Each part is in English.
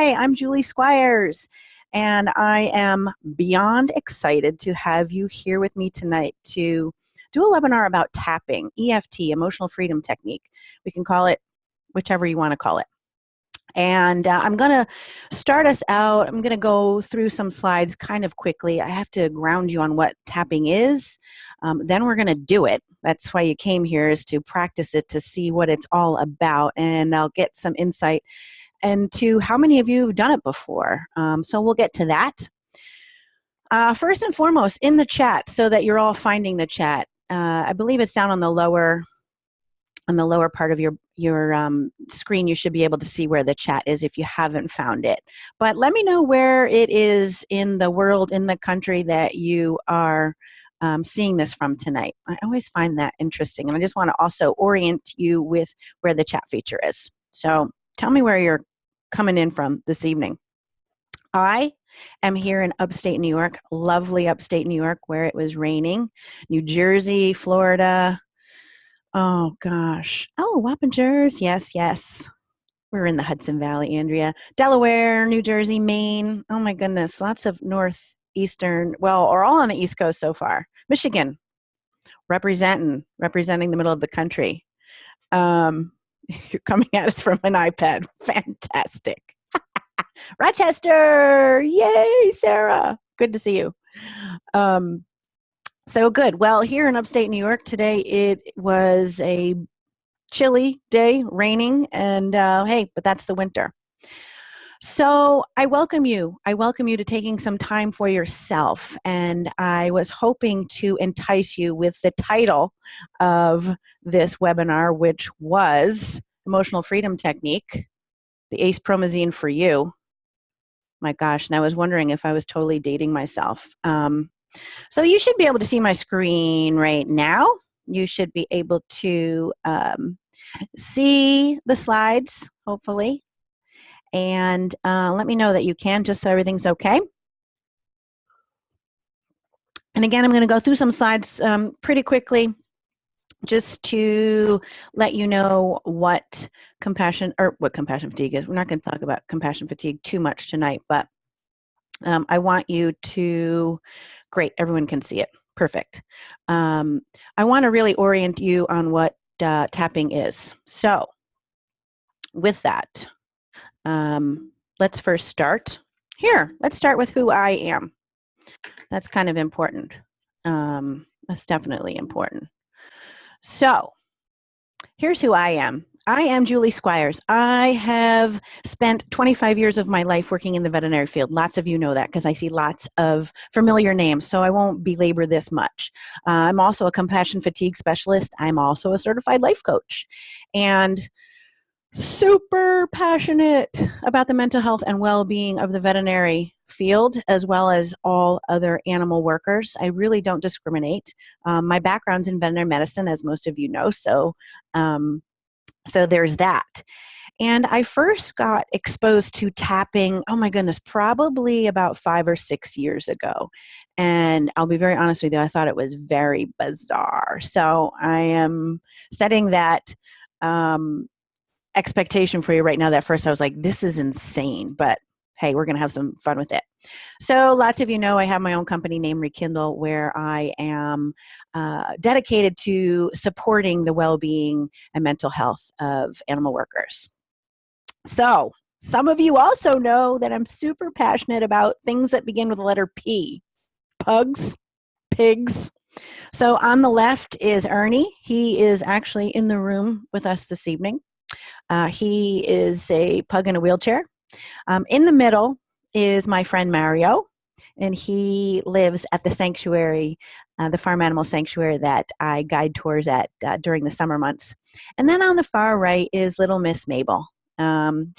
Hi, I'm Julie Squires, and I am beyond excited to have you here with me tonight to do a webinar about tapping, EFT, Emotional Freedom Technique. We can call it whichever you want to call it. And I'm going to start us out. I'm going to go through some slides kind of quickly. I have to ground you on what tapping is. Then we're going to do it. That's why you came here, is to practice it, to see what it's all about. And I'll get some insight into how many of you have done it before. So we'll get to that. First and foremost, in the chat, so that you're all finding the chat. I believe it's down on the lower part of your screen. You should be able to see where the chat is if you haven't found it. But let me know where it is in the world, in the country that you are seeing this from tonight. I always find that interesting, and I just want to also orient you with where the chat feature is. So tell me where you're coming in from this evening. I am here in upstate New York, lovely upstate New York, where it was raining. New Jersey, Florida. Oh, gosh. Oh, Wappingers. Yes, yes. We're in the Hudson Valley, Andrea. Delaware, New Jersey, Maine. Oh, my goodness. Lots of northeastern, well, or all on the East Coast so far. Michigan, representing the middle of the country. You're coming at us from an iPad. Fantastic. Rochester. Yay, Sarah. Good to see you. So good. Well, here in upstate New York today, it was a chilly day, raining, and hey, but that's the winter. So I welcome you. I welcome you to taking some time for yourself. And I was hoping to entice you with the title of this webinar, which was Emotional Freedom Technique, the Acepromazine for you. My gosh, and I was wondering if I was totally dating myself. So you should be able to see my screen right now. You should be able to see the slides, hopefully. And let me know that you can, just so everything's okay. And again, I'm going to go through some slides pretty quickly, just to let you know what compassion fatigue is. We're not going to talk about compassion fatigue too much tonight, but I want you to, great, everyone can see it. Perfect. I want to really orient you on what tapping is. So with that, let's first start here. Let's start with who I am. That's kind of important. That's definitely important. So here's who I am. I am Julie Squires. I have spent 25 years of my life working in the veterinary field. Lots of you know that because I see lots of familiar names, so I won't belabor this much. I'm also a compassion fatigue specialist. I'm also a certified life coach, and super passionate about the mental health and well-being of the veterinary field, as well as all other animal workers. I really don't discriminate. My background's in veterinary medicine, as most of you know, so there's that. And I first got exposed to tapping, oh my goodness, probably about 5 or 6 years ago. And I'll be very honest with you, I thought it was very bizarre. So I am setting that expectation for you right now. That first I was like, this is insane, but hey, we're going to have some fun with it. So lots of you know I have my own company named Rekindle, where I am dedicated to supporting the well-being and mental health of animal workers. So some of you also know that I'm super passionate about things that begin with the letter P. Pugs, pigs. So on the left is Ernie. He is actually in the room with us this evening. He is a pug in a wheelchair. In the middle is my friend Mario, and he lives at the sanctuary, the farm animal sanctuary that I guide tours at during the summer months. And then on the far right is little Miss Mabel.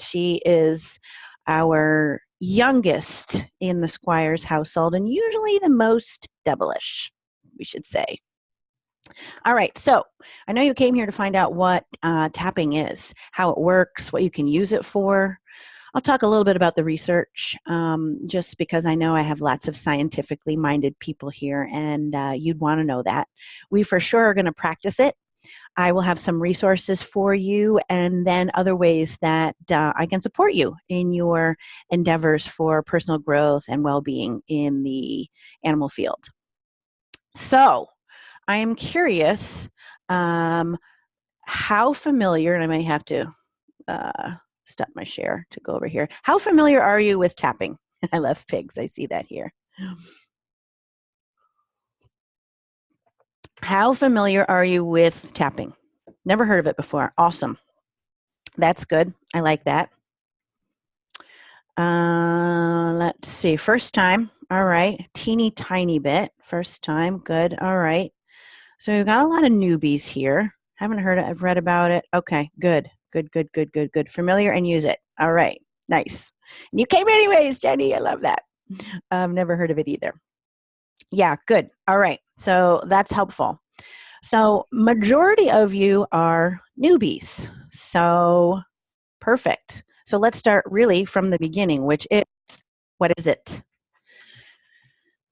She is our youngest in the Squires household, and usually the most devilish, we should say. All right, so I know you came here to find out what tapping is, how it works, what you can use it for. I'll talk a little bit about the research, just because I know I have lots of scientifically minded people here, and you'd want to know that. We for sure are going to practice it. I will have some resources for you and then other ways that I can support you in your endeavors for personal growth and well-being in the animal field. So I am curious how familiar, and I may have to stop my share to go over here. How familiar are you with tapping? I love pigs. I see that here. How familiar are you with tapping? Never heard of it before. Awesome. That's good. I like that. Let's see. First time. All right. Teeny tiny bit. First time. Good. All right. So we've got a lot of newbies here. Haven't heard it. I've read about it. Okay. Good. Good. Familiar and use it. All right. Nice. And you came anyways, Jenny. I love that. I've never heard of it either. Yeah. Good. All right. So that's helpful. So majority of you are newbies. So perfect. So let's start really from the beginning, which is, what is it?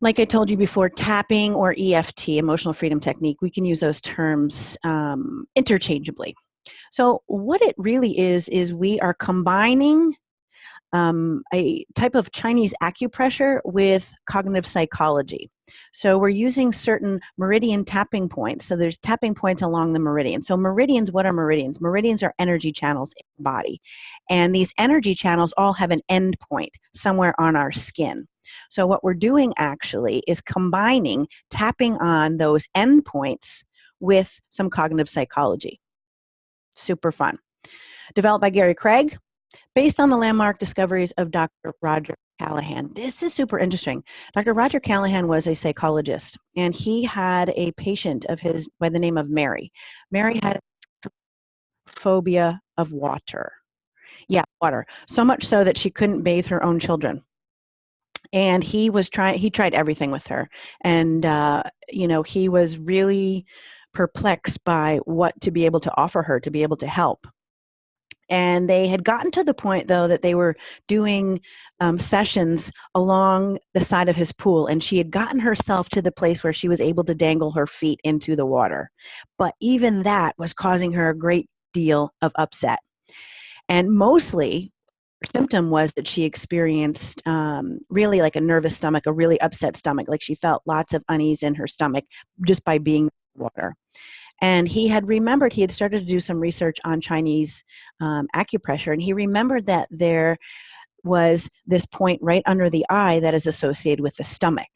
Like I told you before, tapping or EFT, emotional freedom technique, we can use those terms interchangeably. So what it really is we are combining a type of Chinese acupressure with cognitive psychology. So we're using certain meridian tapping points. So there's tapping points along the meridian. So meridians, what are meridians? Meridians are energy channels in the body. And these energy channels all have an end point somewhere on our skin. So what we're doing actually is combining tapping on those end points with some cognitive psychology. Super fun. Developed by Gary Craig, based on the landmark discoveries of Dr. Roger Callahan. This is super interesting. Dr. Roger Callahan was a psychologist, and he had a patient of his by the name of Mary. Mary had a phobia of water. Yeah, water. So much so that she couldn't bathe her own children. And he tried everything with her. And, he was really perplexed by what to be able to offer her, to be able to help. And they had gotten to the point, though, that they were doing sessions along the side of his pool. And she had gotten herself to the place where she was able to dangle her feet into the water. But even that was causing her a great deal of upset. And mostly, her symptom was that she experienced really like a nervous stomach, a really upset stomach. Like she felt lots of unease in her stomach just by being in the water. And he had started to do some research on Chinese acupressure, and he remembered that there was this point right under the eye that is associated with the stomach.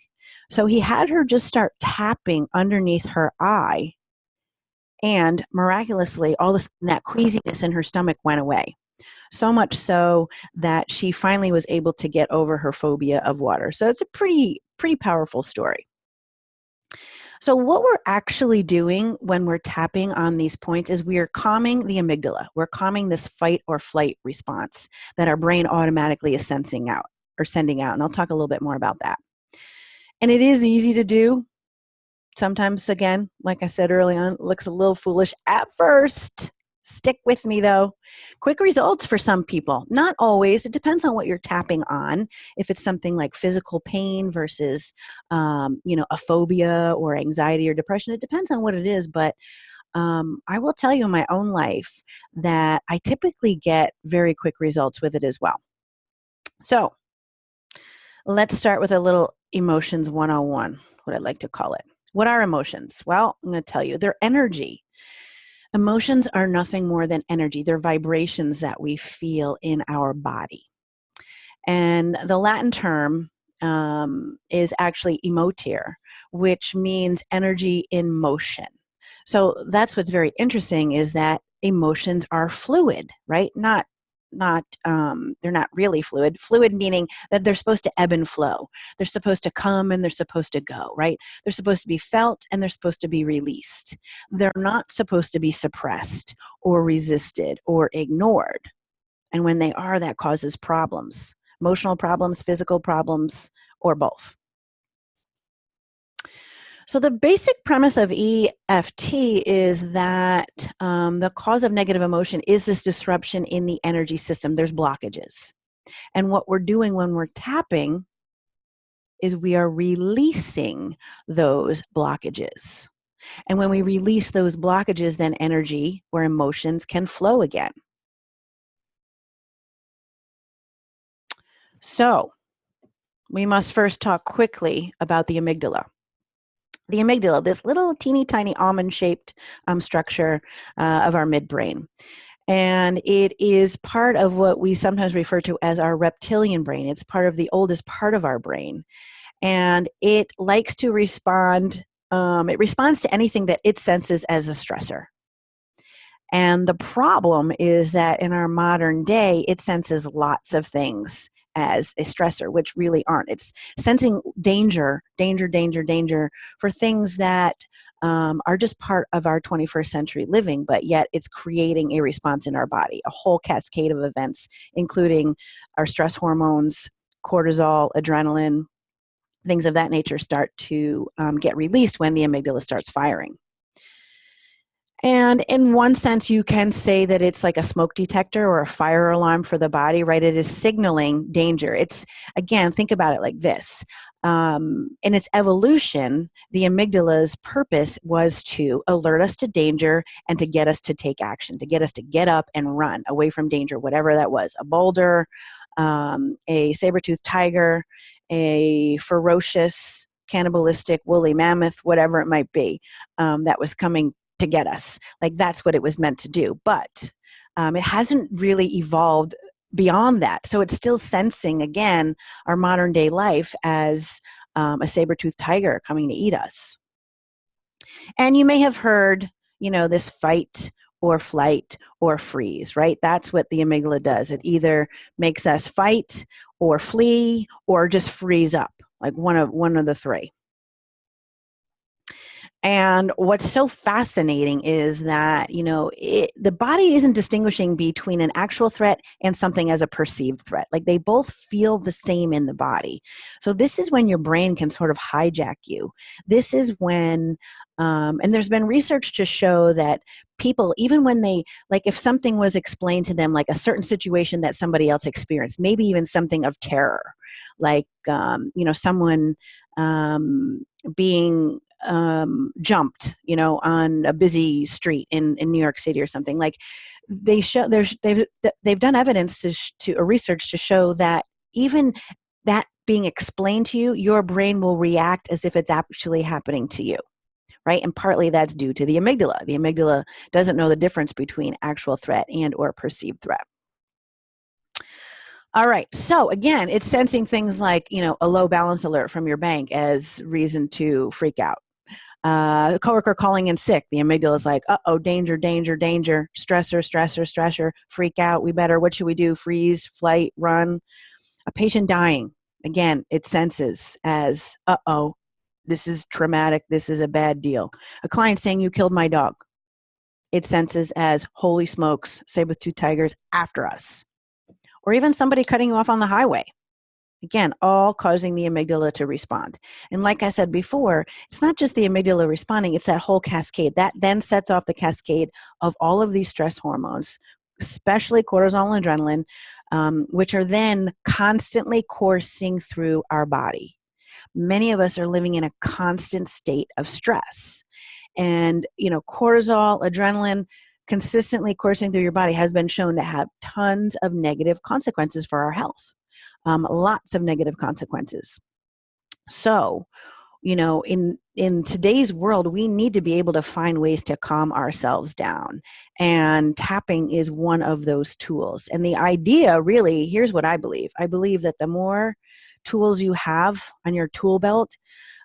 So he had her just start tapping underneath her eye, and miraculously, all of a sudden that queasiness in her stomach went away. So much so that she finally was able to get over her phobia of water. So it's a pretty powerful story. So what we're actually doing when we're tapping on these points is we are calming the amygdala. We're calming this fight or flight response that our brain automatically is sending out. And I'll talk a little bit more about that. And it is easy to do. Sometimes, again, like I said early on, it looks a little foolish at first. Stick with me, though. Quick results for some people. Not always. It depends on what you're tapping on. If it's something like physical pain versus, a phobia or anxiety or depression, it depends on what it is. But I will tell you in my own life that I typically get very quick results with it as well. So let's start with a little emotions 101, what I like to call it. What are emotions? Well, I'm going to tell you. They're energy. Emotions are nothing more than energy. They're vibrations that we feel in our body. And the Latin term is actually emotere, which means energy in motion. So that's what's very interesting is that emotions are fluid, right? They're not really fluid. Fluid meaning that they're supposed to ebb and flow. They're supposed to come and they're supposed to go, right? They're supposed to be felt and they're supposed to be released. They're not supposed to be suppressed or resisted or ignored. And when they are, that causes problems. Emotional problems, physical problems, or both. So the basic premise of EFT is that the cause of negative emotion is this disruption in the energy system. There's blockages. And what we're doing when we're tapping is we are releasing those blockages. And when we release those blockages, then energy or emotions can flow again. So we must first talk quickly about the amygdala. The amygdala, this little teeny tiny almond-shaped structure of our midbrain. And it is part of what we sometimes refer to as our reptilian brain. It's part of the oldest part of our brain. And it likes to respond, it responds to anything that it senses as a stressor. And the problem is that in our modern day, it senses lots of things as a stressor, which really aren't. It's sensing danger for things that are just part of our 21st century living, but yet it's creating a response in our body, a whole cascade of events, including our stress hormones, cortisol, adrenaline, things of that nature start to get released when the amygdala starts firing. And in one sense, you can say that it's like a smoke detector or a fire alarm for the body, right? It is signaling danger. It's, again, think about it like this. In its evolution, the amygdala's purpose was to alert us to danger and to get us to take action, to get us to get up and run away from danger, whatever that was, a boulder, a saber-toothed tiger, a ferocious, cannibalistic, woolly mammoth, whatever it might be, that was coming to get us. Like, that's what it was meant to do. But it hasn't really evolved beyond that. So it's still sensing, again, our modern day life as a saber-toothed tiger coming to eat us. And you may have heard, this fight or flight or freeze, right? That's what the amygdala does. It either makes us fight or flee or just freeze up, like one of the three. And what's so fascinating is that, the body isn't distinguishing between an actual threat and something as a perceived threat. Like, they both feel the same in the body. So this is when your brain can sort of hijack you. This is when, and there's been research to show that people, even when they, like, if something was explained to them, like a certain situation that somebody else experienced, maybe even something of terror, like, someone being jumped, on a busy street in New York City or something. Like, they've done evidence to research to show that even that being explained to you, your brain will react as if it's actually happening to you, right? And partly that's due to the amygdala. The amygdala doesn't know the difference between actual threat and or perceived threat. All right. So again, it's sensing things like, a low balance alert from your bank as reason to freak out. A coworker calling in sick, the amygdala is like, uh-oh, danger, stressor, freak out, what should we do? Freeze, flight, run. A patient dying, again, it senses as, uh-oh, this is traumatic, this is a bad deal. A client saying, you killed my dog, it senses as, holy smokes, saber-toothed tigers after us. Or even somebody cutting you off on the highway. Again, all causing the amygdala to respond. And like I said before, it's not just the amygdala responding, it's that whole cascade. That then sets off the cascade of all of these stress hormones, especially cortisol and adrenaline, which are then constantly coursing through our body. Many of us are living in a constant state of stress. And, cortisol, adrenaline, consistently coursing through your body has been shown to have tons of negative consequences for our health. Lots of negative consequences. So, in today's world, we need to be able to find ways to calm ourselves down. And tapping is one of those tools. And the idea, really, here's what I believe. I believe that the more tools you have on your tool belt,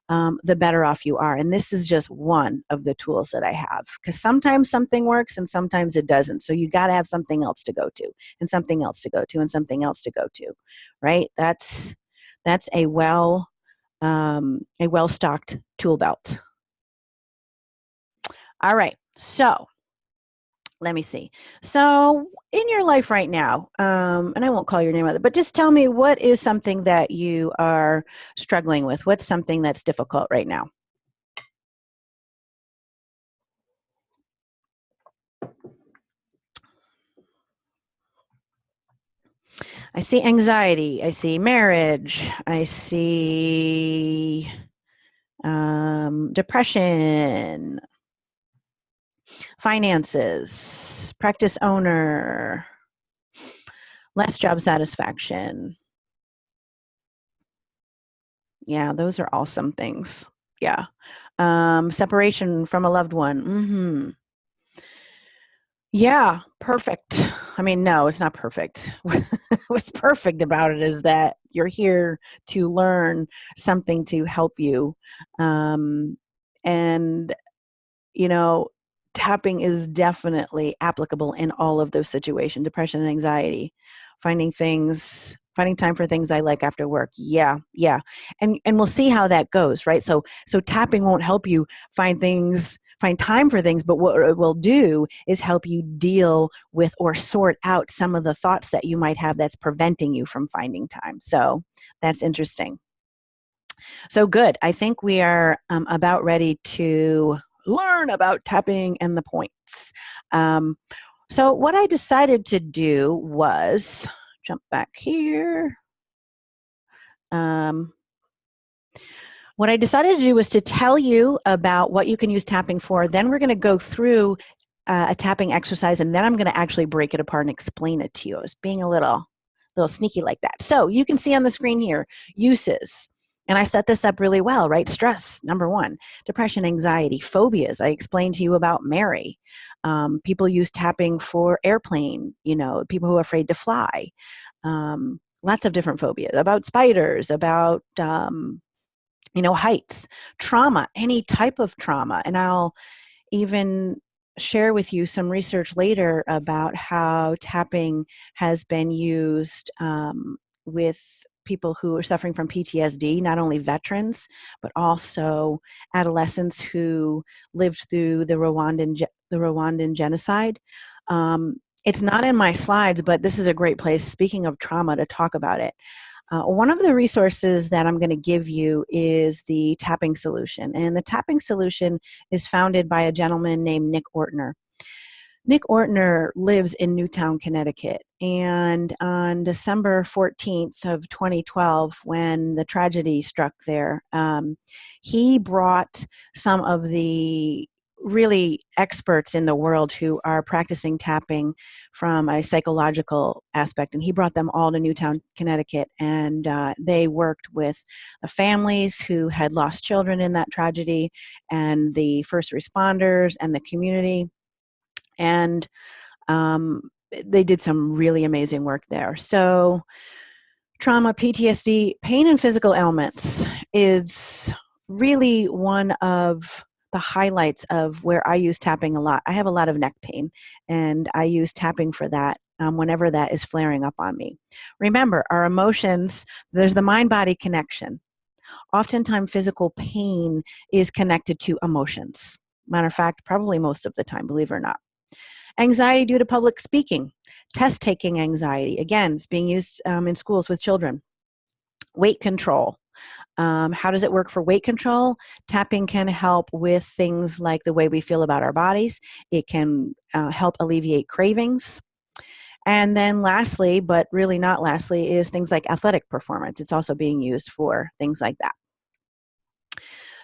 the better off you are. And this is just one of the tools that I have, because sometimes something works and sometimes it doesn't. So you got to have something else to go to, and something else to go to, and something else to go to, right? That's a well-stocked tool belt. All right. So let me see. So in your life right now, and I won't call your name out, but just tell me, what is something that you are struggling with? What's something that's difficult right now? I see anxiety. I see marriage. I see Depression, finances, practice owner, less job satisfaction. Yeah, those are awesome things. Yeah. Separation from a loved one. Yeah, perfect. I mean, no, it's not perfect. What's perfect about it is that you're here to learn something to help you. And you know, tapping is definitely applicable in all of those situations, depression and anxiety, finding time for things I like after work. Yeah, yeah. And we'll see how that goes, right? So tapping won't help you find time for things, but what it will do is help you deal with or sort out some of the thoughts that you might have that's preventing you from finding time. So that's interesting. So good. I think we are about ready to learn about tapping and the points. Um, so what I decided to do was jump back here. Um, what I decided to do was to tell you about what you can use tapping for. Then we're going to go through a tapping exercise, and then I'm going to actually break it apart and explain it to you. I was being a little sneaky like that. So you can see on the screen here, uses. And I set this up really well, right? Stress, number one. Depression, anxiety, phobias. I explained to you about Mary. People use tapping for airplane, people who are afraid to fly. Lots of different phobias, about spiders, about heights, trauma, any type of trauma. And I'll even share with you some research later about how tapping has been used with people who are suffering from PTSD, not only veterans, but also adolescents who lived through the Rwandan genocide. It's not in my slides, but this is a great place, speaking of trauma, to talk about it. One of the resources that I'm going to give you is the tapping solution. And the tapping solution is founded by a gentleman named Nick Ortner. Nick Ortner lives in Newtown, Connecticut. And on December 14th of 2012, when the tragedy struck there, he brought some of the really experts in the world who are practicing tapping from a psychological aspect, and he brought them all to Newtown, Connecticut, and they worked with the families who had lost children in that tragedy, and the first responders and the community, and they did some really amazing work there. So trauma, PTSD, pain and physical ailments is really one of the highlights of where I use tapping a lot. I have a lot of neck pain, and I use tapping for that whenever that is flaring up on me. Remember, our emotions, there's the mind-body connection. Oftentimes, physical pain is connected to emotions. Matter of fact, probably most of the time, believe it or not. Anxiety due to public speaking, test-taking anxiety. Again, it's being used in schools with children. Weight control. How does it work for weight control? Tapping can help with things like the way we feel about our bodies. It can help alleviate cravings. And then lastly, but really not lastly, is things like athletic performance. It's also being used for things like that.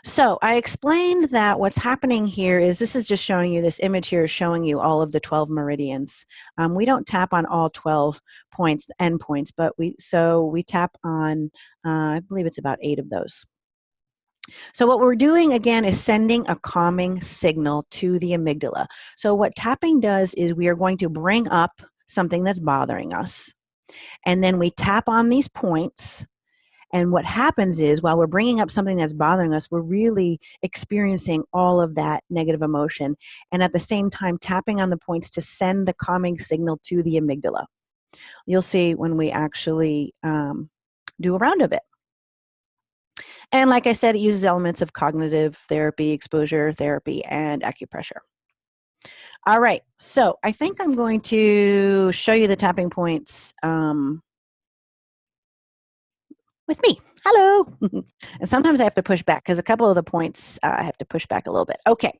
So I explained that what's happening here is, this is just showing you, this image here is showing you all of the 12 meridians. We don't tap on all 12 points, endpoints, but we tap on, I believe it's about 8 of those. So what we're doing again is sending a calming signal to the amygdala. So what tapping does is we are going to bring up something that's bothering us, and then we tap on these points. And what happens is, while we're bringing up something that's bothering us, we're really experiencing all of that negative emotion. And at the same time, tapping on the points to send the calming signal to the amygdala. You'll see when we actually do a round of it. And like I said, it uses elements of cognitive therapy, exposure therapy, and acupressure. All right, so I think I'm going to show you the tapping points with me. Hello. And sometimes I have to push back because a couple of the points I have to push back a little bit. Okay,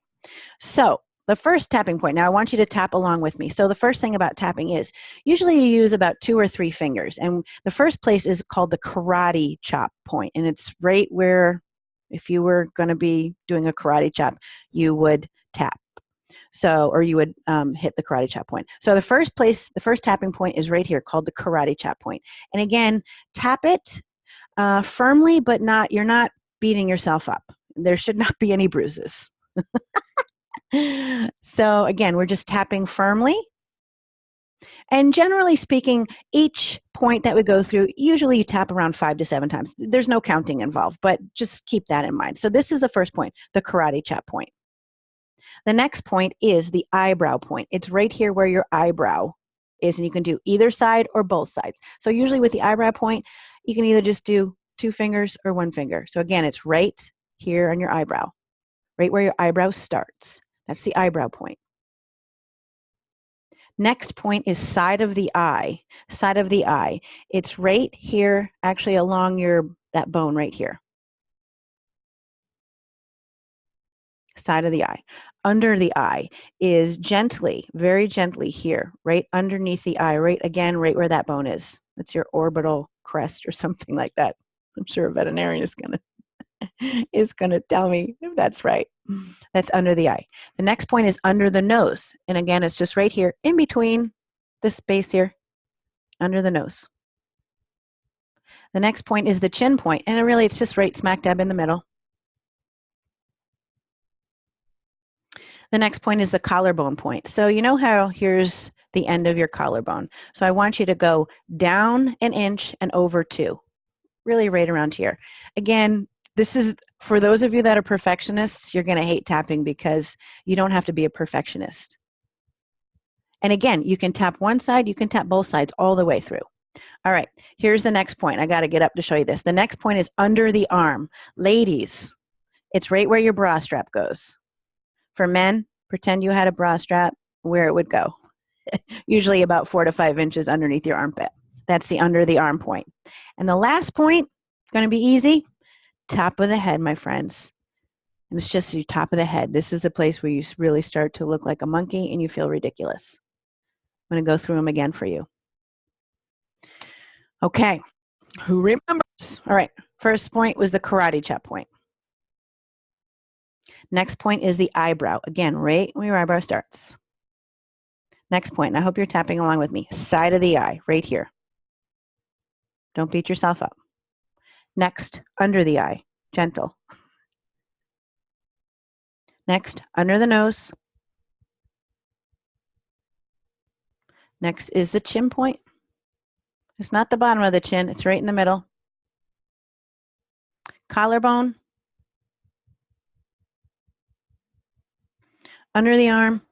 so the first tapping point. Now I want you to tap along with me. So the first thing about tapping is, usually you use about 2 or 3 fingers. And the first place is called the karate chop point. And it's right where If you were going to be doing a karate chop, you would tap. So, or you would hit the karate chop point. So the first tapping point is right here called the karate chop point. And again, tap it firmly, but you're not beating yourself up. There should not be any bruises. So again, we're just tapping firmly. And generally speaking, each point that we go through, usually you tap around 5 to 7 times. There's no counting involved, but just keep that in mind. So this is the first point, the karate chop point. The next point is the eyebrow point. It's right here where your eyebrow is, and you can do either side or both sides. So usually with the eyebrow point, you can either just do 2 fingers or 1 finger. So again, it's right here on your eyebrow, right where your eyebrow starts. That's the eyebrow point. Next point is side of the eye. Side of the eye. It's right here, actually along that bone right here. Side of the eye. Under the eye is gently, very gently here, right underneath the eye, right where that bone is. That's your orbital crest or something like that. I'm sure a veterinarian is gonna tell me if that's right. That's under the eye. The next point is under the nose. And again, it's just right here in between this space here, under the nose. The next point is the chin point. And really, it's just right smack dab in the middle. The next point is the collarbone point. So you know how here's the end of your collarbone. So I want you to go down 1 inch and over 2. Really right around here. Again, this is, for those of you that are perfectionists, you're going to hate tapping because you don't have to be a perfectionist. And again, you can tap one side, you can tap both sides all the way through. All right, here's the next point. I got to get up to show you this. The next point is under the arm. Ladies, it's right where your bra strap goes. For men, pretend you had a bra strap, where it would go. Usually about 4 to 5 inches underneath your armpit. That's the under the arm point. And the last point, going to be easy. Top of the head, my friends. And it's just your top of the head. This is the place where you really start to look like a monkey and you feel ridiculous. I'm going to go through them again for you. Okay, who remembers? All right, first point was the karate chop point. Next point is the eyebrow. Again, right where your eyebrow starts. Next point, and I hope you're tapping along with me. Side of the eye, right here. Don't beat yourself up. Next, under the eye, gentle. Next, under the nose. Next is the chin point. It's not the bottom of the chin, it's right in the middle. Collarbone. Under the arm,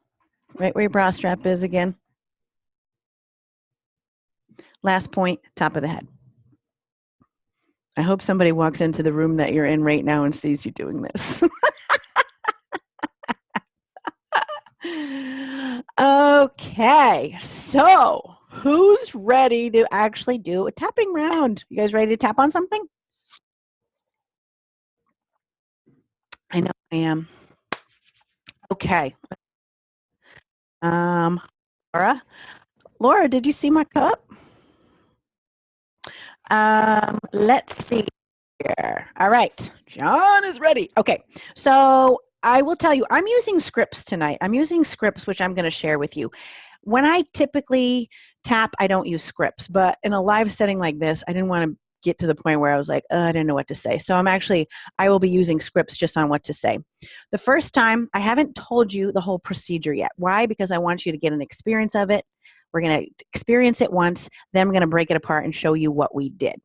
right where your bra strap is again. Last point, top of the head. I hope somebody walks into the room that you're in right now and sees you doing this. Okay, so who's ready to actually do a tapping round? You guys ready to tap on something? I know I am. Okay. Laura, did you see my cup? Let's see here. All right, John is ready. Okay, so I will tell you, I'm using scripts tonight. I'm using scripts, which I'm going to share with you. When I typically tap, I don't use scripts, but in a live setting like this, I didn't want to get to the point where I was like, I didn't know what to say. So I will be using scripts just on what to say. The first time, I haven't told you the whole procedure yet. Why? Because I want you to get an experience of it. We're going to experience it once, then I'm going to break it apart and show you what we did.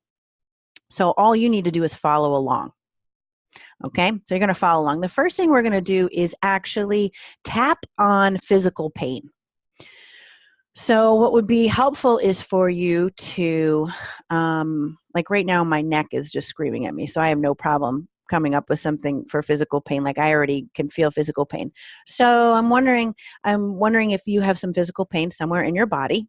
So all you need to do is follow along. Okay, so you're going to follow along. The first thing we're going to do is actually tap on physical pain. So what would be helpful is for you to, like right now, my neck is just screaming at me. So I have no problem coming up with something for physical pain. Like I already can feel physical pain. So I'm wondering if you have some physical pain somewhere in your body.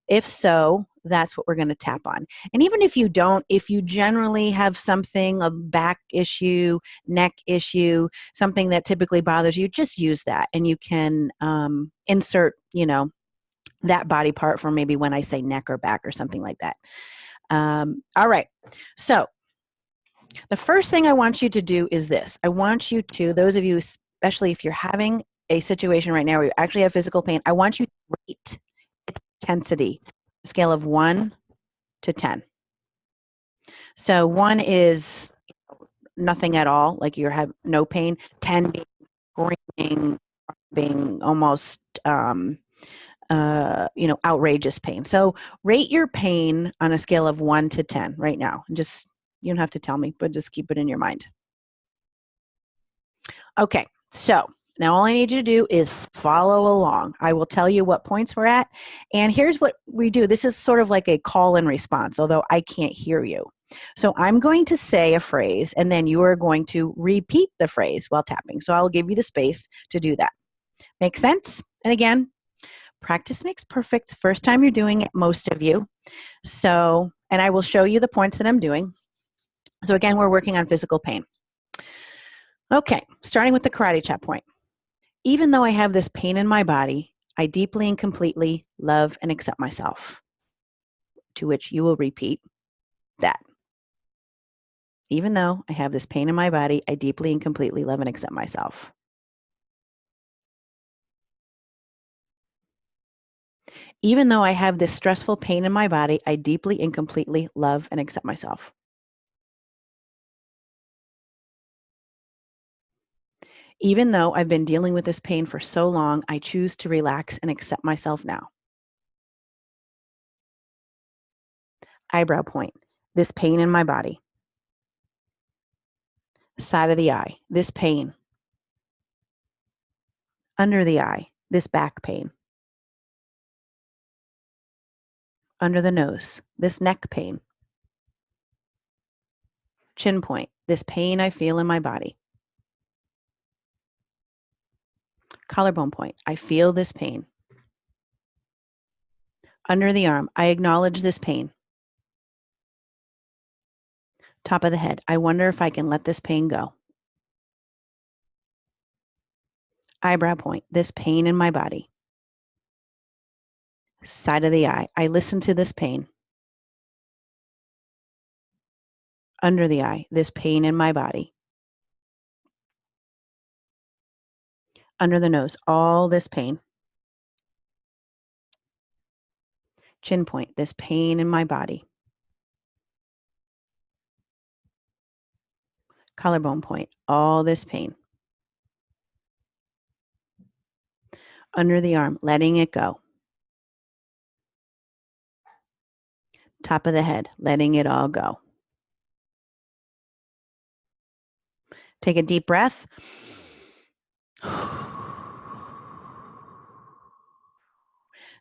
If so, that's what we're going to tap on. And even if you don't, if you generally have something, a back issue, neck issue, something that typically bothers you, just use that. And you can insert, that body part for maybe when I say neck or back or something like that. All right. So The first thing I want you to do is this. I want you to, those of you, especially if you're having a situation right now where you actually have physical pain, I want you to rate its intensity, scale of 1 to 10. So 1 is nothing at all, like you have no pain. 10 being screaming, being almost, outrageous pain. So rate your pain on a scale of 1 to 10 right now. And just, you don't have to tell me, but just keep it in your mind. Okay, so now all I need you to do is follow along. I will tell you what points we're at. And here's what we do. This is sort of like a call and response, although I can't hear you. So I'm going to say a phrase, and then you are going to repeat the phrase while tapping. So I'll give you the space to do that. Make sense? And again, practice makes perfect. First time you're doing it, most of you. So, and I will show you the points that I'm doing. So again, we're working on physical pain. Okay, starting with the karate chop point. Even though I have this pain in my body, I deeply and completely love and accept myself. To which you will repeat that. Even though I have this pain in my body, I deeply and completely love and accept myself. Even though I have this stressful pain in my body, I deeply and completely love and accept myself. Even though I've been dealing with this pain for so long, I choose to relax and accept myself now. Eyebrow point. This pain in my body. Side of the eye. This pain. Under the eye. This back pain. Under the nose. This neck pain. Chin point. This pain I feel in my body. Collarbone point. I feel this pain. Under the arm. I acknowledge this pain. Top of the head. I wonder if I can let this pain go. Eyebrow point. This pain in my body. Side of the eye. I listen to this pain. Under the eye. This pain in my body. Under the nose. All this pain. Chin point. This pain in my body. Collarbone point. All this pain. Under the arm. Letting it go. Top of the head. Letting it all go. Take a deep breath.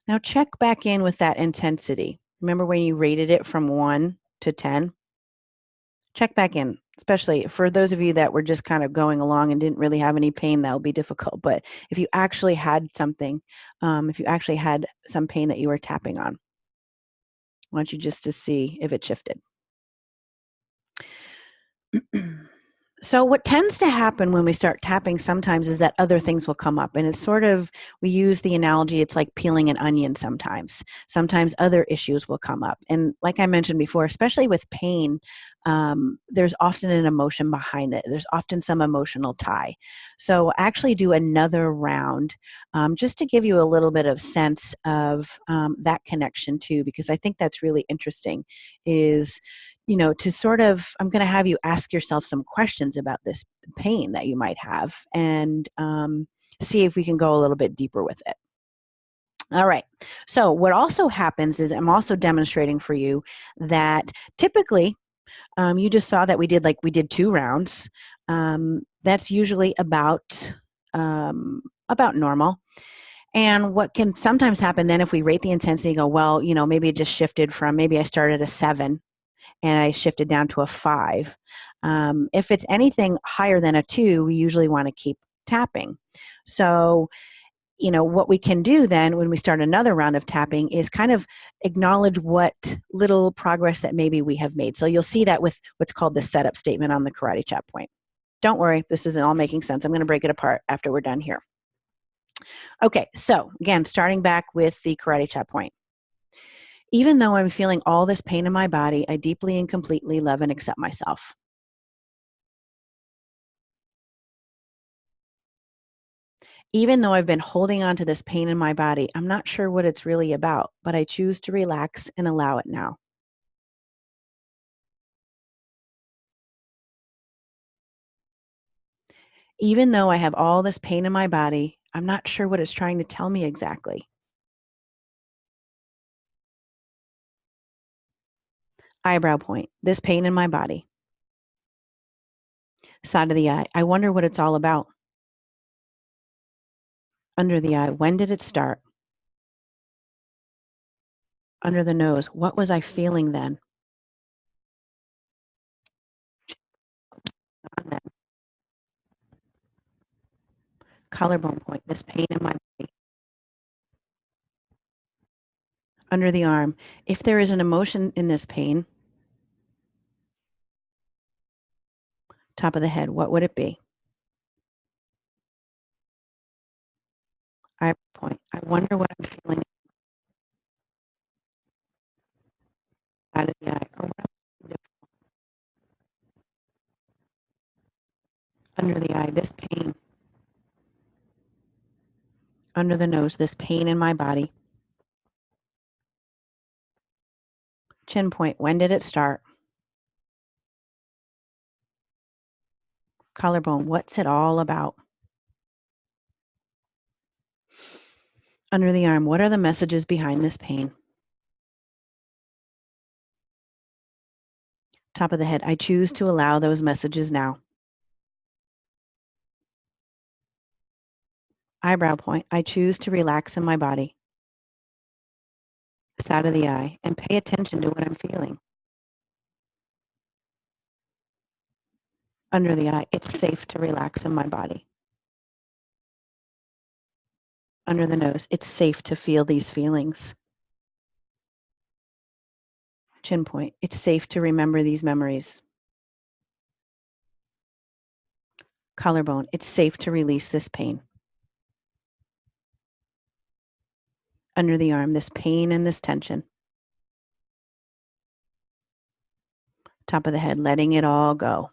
Now check back in with that intensity. Remember when you rated it from 1 to 10? Check back in, especially for those of you that were just kind of going along and didn't really have any pain, that'll be difficult. But if you actually had something, if you actually had some pain that you were tapping on, I want you just to see if it shifted. So what tends to happen when we start tapping sometimes is that other things will come up, and it's sort of, we use the analogy, it's like peeling an onion sometimes. Sometimes other issues will come up. And like I mentioned before, especially with pain, there's often an emotion behind it. There's often some emotional tie. So actually do another round just to give you a little bit of sense of that connection too, because I think that's really interesting is, to sort of, I'm going to have you ask yourself some questions about this pain that you might have and see if we can go a little bit deeper with it. All right. So what also happens is I'm also demonstrating for you that typically you just saw that we did 2 rounds. That's usually about normal. And what can sometimes happen then if we rate the intensity, go, well, maybe it just shifted from, maybe I started a 7 and I shifted down to a 5. If it's anything higher than a 2, we usually want to keep tapping. So, what we can do then when we start another round of tapping is kind of acknowledge what little progress that maybe we have made. So you'll see that with what's called the setup statement on the karate chop point. Don't worry, this isn't all making sense. I'm going to break it apart after we're done here. Okay, so again, starting back with the karate chop point. Even though I'm feeling all this pain in my body, I deeply and completely love and accept myself. Even though I've been holding on to this pain in my body, I'm not sure what it's really about, but I choose to relax and allow it now. Even though I have all this pain in my body, I'm not sure what it's trying to tell me exactly. Eyebrow point, this pain in my body. Side of the eye, I wonder what it's all about. Under the eye, when did it start? Under the nose, what was I feeling then? On that collarbone point, this pain in my body. Under the arm, if there is an emotion in this pain, top of the head, what would it be? Eye point, I wonder what I'm feeling out of the eye, or what I'm feeling under the eye, this pain. Under the nose, this pain in my body. Chin point, when did it start? Collarbone, what's it all about? Under the arm, what are the messages behind this pain? Top of the head, I choose to allow those messages now. Eyebrow point, I choose to relax in my body. Side of the eye, and pay attention to what I'm feeling. Under the eye, it's safe to relax in my body. Under the nose, it's safe to feel these feelings. Chin point, it's safe to remember these memories. Collarbone, it's safe to release this pain. Under the arm, this pain and this tension. Top of the head, letting it all go.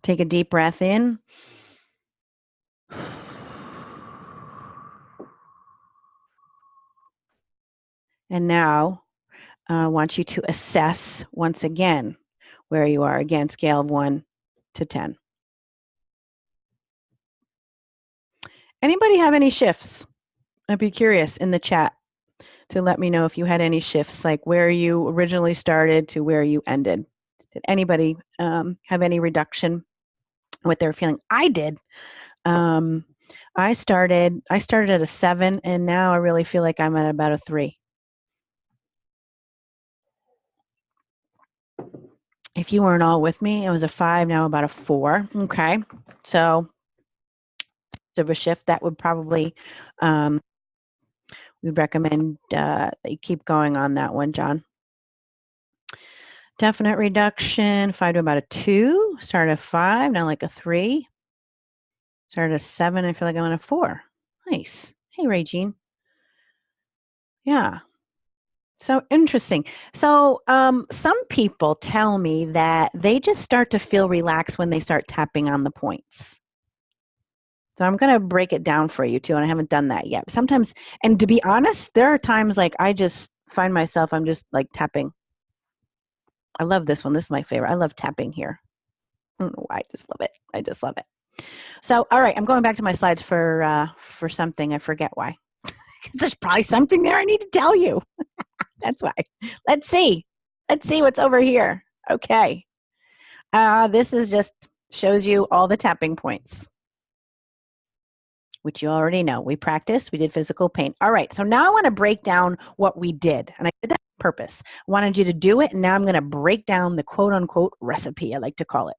Take a deep breath in. And now I want you to assess once again where you are. Again, scale of 1 to 10. Anybody have any shifts? I'd be curious in the chat to let me know if you had any shifts, like where you originally started to where you ended. Did anybody have any reduction what they're feeling? I did. I started at a 7, and now I really feel like I'm at about a 3. If you weren't all with me, it was a 5, now about a 4. Okay. So of a shift that would probably we'd recommend that you keep going on that one, John. Definite reduction, 5 to about a 2. Start at 5, now like a 3. Start at 7, I feel like I'm on a 4. Nice. Hey, Regine. Yeah. So interesting. So some people tell me that they just start to feel relaxed when they start tapping on the points. So I'm going to break it down for you too, and I haven't done that yet. Sometimes, and to be honest, there are times like I just find myself, I'm just like tapping. I love this one. This is my favorite. I love tapping here. I don't know why. I just love it. I just love it. So, all right, I'm going back to my slides for something. I forget why. There's probably something there I need to tell you. That's why. Let's see. Let's see what's over here. Okay. This is just shows you all the tapping points, which you already know. We practiced. We did physical pain. All right. So now I want to break down what we did. And I did that on purpose. I wanted you to do it. And now I'm going to break down the quote unquote recipe, I like to call it.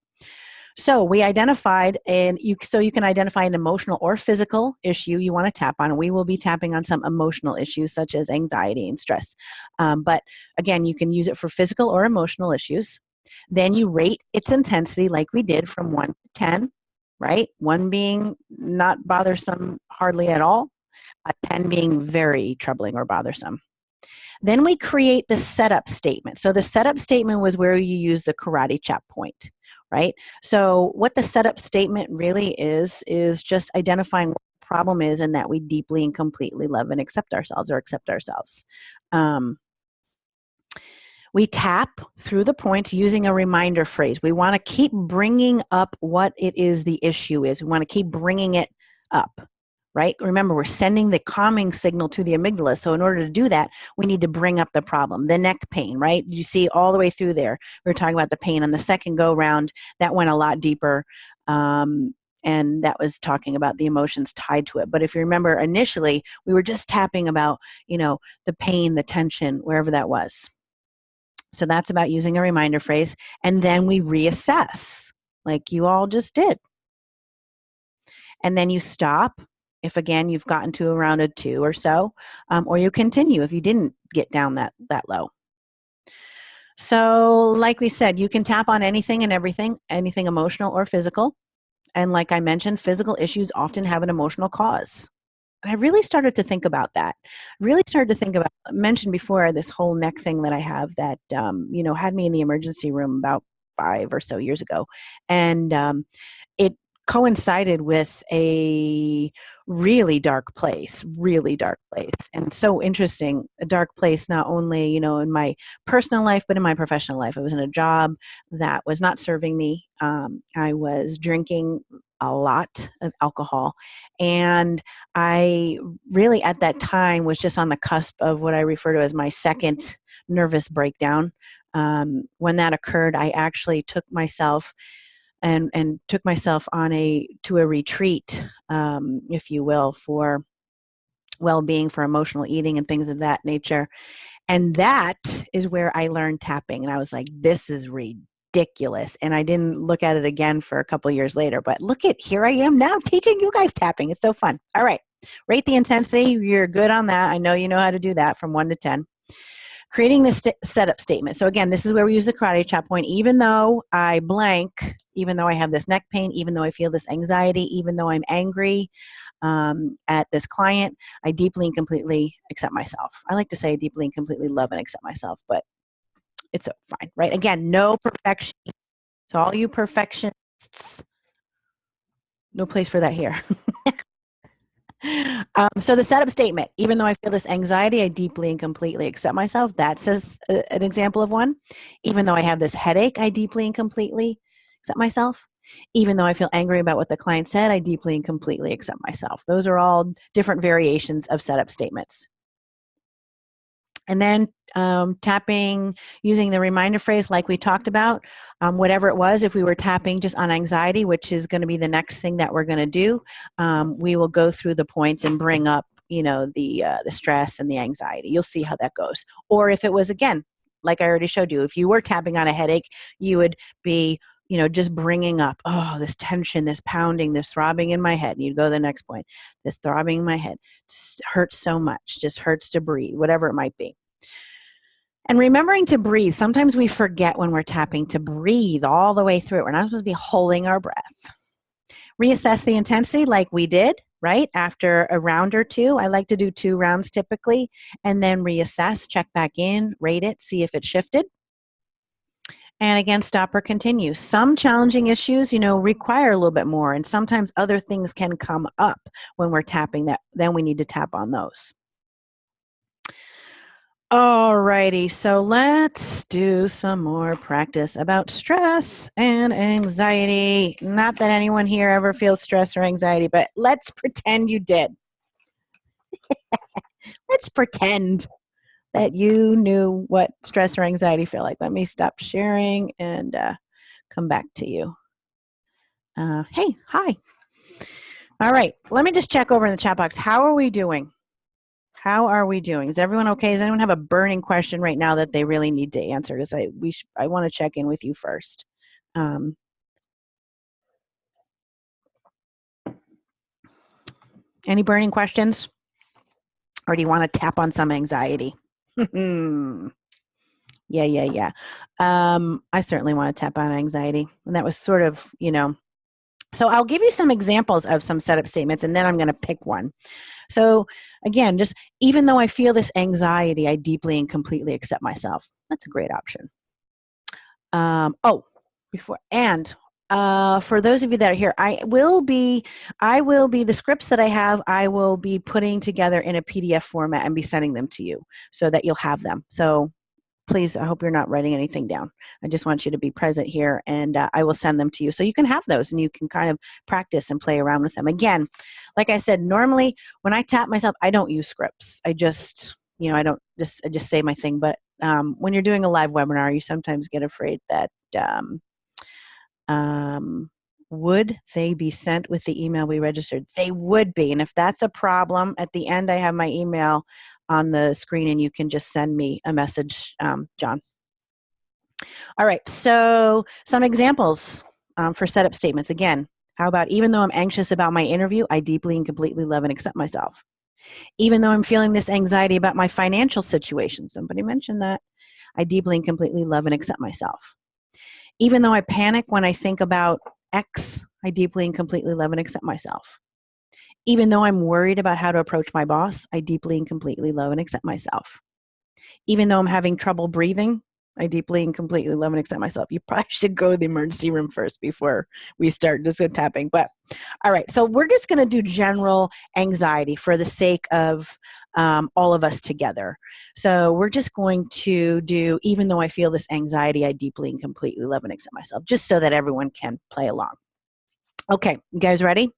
So we identified, so you can identify an emotional or physical issue you want to tap on. We will be tapping on some emotional issues such as anxiety and stress. But again, you can use it for physical or emotional issues. Then you rate its intensity like we did from 1 to 10, right? 1 being not bothersome hardly at all, 10 being very troubling or bothersome. Then we create the setup statement. So the setup statement was where you use the karate chop point. right? So what the setup statement really is just identifying what the problem is and that we deeply and completely love and accept ourselves or accept ourselves. We tap through the points using a reminder phrase. We want to keep bringing up what it is the issue is. We want to keep bringing it up, right? Remember, we're sending the calming signal to the amygdala. So in order to do that, we need to bring up the problem, the neck pain, right? You see all the way through there. We were talking about the pain on the second go round. That went a lot deeper. And that was talking about the emotions tied to it. But if you remember initially, we were just tapping about, the pain, the tension, wherever that was. So that's about using a reminder phrase. And then we reassess, like you all just did. And then you stop if, again, you've gotten to around a 2 or so, or you continue if you didn't get down that low. So like we said, you can tap on anything and everything, anything emotional or physical. And like I mentioned, physical issues often have an emotional cause. And I really started to think about that. I mentioned before this whole neck thing that I have that, had me in the emergency room about 5 or so years ago. And it coincided with a really dark place. And so interesting, a dark place, not only, in my personal life, but in my professional life. I was in a job that was not serving me. I was drinking a lot of alcohol. And I really, at that time, was just on the cusp of what I refer to as my second nervous breakdown. When that occurred, I actually took myself on to a retreat, if you will, for well-being, for emotional eating and things of that nature. And that is where I learned tapping. And I was like, this is ridiculous. And I didn't look at it again for a couple of years later. But here I am now teaching you guys tapping. It's so fun. All right. Rate the intensity. You're good on that. I know you know how to do that from 1 to 10. Creating the setup statement. So again, this is where we use the karate chop point. Even though I blank, even though I have this neck pain, even though I feel this anxiety, even though I'm angry at this client, I deeply and completely accept myself. I like to say I deeply and completely love and accept myself, but it's fine, right? Again, no perfection. So all you perfectionists, no place for that here. So the setup statement, even though I feel this anxiety, I deeply and completely accept myself. That's an example of one. Even though I have this headache, I deeply and completely accept myself. Even though I feel angry about what the client said, I deeply and completely accept myself. Those are all different variations of setup statements. And then tapping using the reminder phrase like we talked about, whatever it was, if we were tapping just on anxiety, which is going to be the next thing that we're going to do, we will go through the points and bring up, the stress and the anxiety. You'll see how that goes. Or if it was, again, like I already showed you, if you were tapping on a headache, you would be, just bringing up, this tension, this pounding, this throbbing in my head. And you'd go to the next point, this throbbing in my head just hurts so much, just hurts to breathe, whatever it might be. And remembering to breathe. Sometimes we forget when we're tapping to breathe all the way through it. We're not supposed to be holding our breath. Reassess the intensity like we did, right? After a round or 2. I like to do 2 rounds typically, and then reassess, check back in, rate it, see if it shifted. And again, stop or continue. Some challenging issues, require a little bit more, and sometimes other things can come up when we're tapping that. Then we need to tap on those. Alrighty, so let's do some more practice about stress and anxiety. Not that anyone here ever feels stress or anxiety, but let's pretend you did. Let's pretend that you knew what stress or anxiety feel like. Let me stop sharing and come back to you. Hey, hi. All right, let me just check over in the chat box. How are we doing? How are we doing? Is everyone okay? Does anyone have a burning question right now that they really need to answer? Because I want to check in with you first. Any burning questions? Or do you want to tap on some anxiety? Yeah. I certainly want to tap on anxiety. And that was sort of, So I'll give you some examples of some setup statements, and then I'm going to pick one. So again, just even though I feel this anxiety, I deeply and completely accept myself. That's a great option. before. And for those of you that are here, I will be the scripts that I have, I will be putting together in a PDF format and be sending them to you so that you'll have them. So please, I hope you're not writing anything down. I just want you to be present here, and I will send them to you so you can have those and you can kind of practice and play around with them. Again, like I said, normally when I tap myself, I don't use scripts. I just, I just say my thing. But when you're doing a live webinar, you sometimes get afraid that would they be sent with the email we registered? They would be. And if that's a problem, at the end I have my email on the screen and you can just send me a message, John. All right, so some examples for setup statements. Again, how about even though I'm anxious about my interview, I deeply and completely love and accept myself. Even though I'm feeling this anxiety about my financial situation, somebody mentioned that, I deeply and completely love and accept myself. Even though I panic when I think about X, I deeply and completely love and accept myself. Even though I'm worried about how to approach my boss, I deeply and completely love and accept myself. Even though I'm having trouble breathing, I deeply and completely love and accept myself. You probably should go to the emergency room first before we start just tapping. But all right, so we're just going to do general anxiety for the sake of all of us together. So we're just going to do, even though I feel this anxiety, I deeply and completely love and accept myself, just so that everyone can play along. Okay, you guys ready?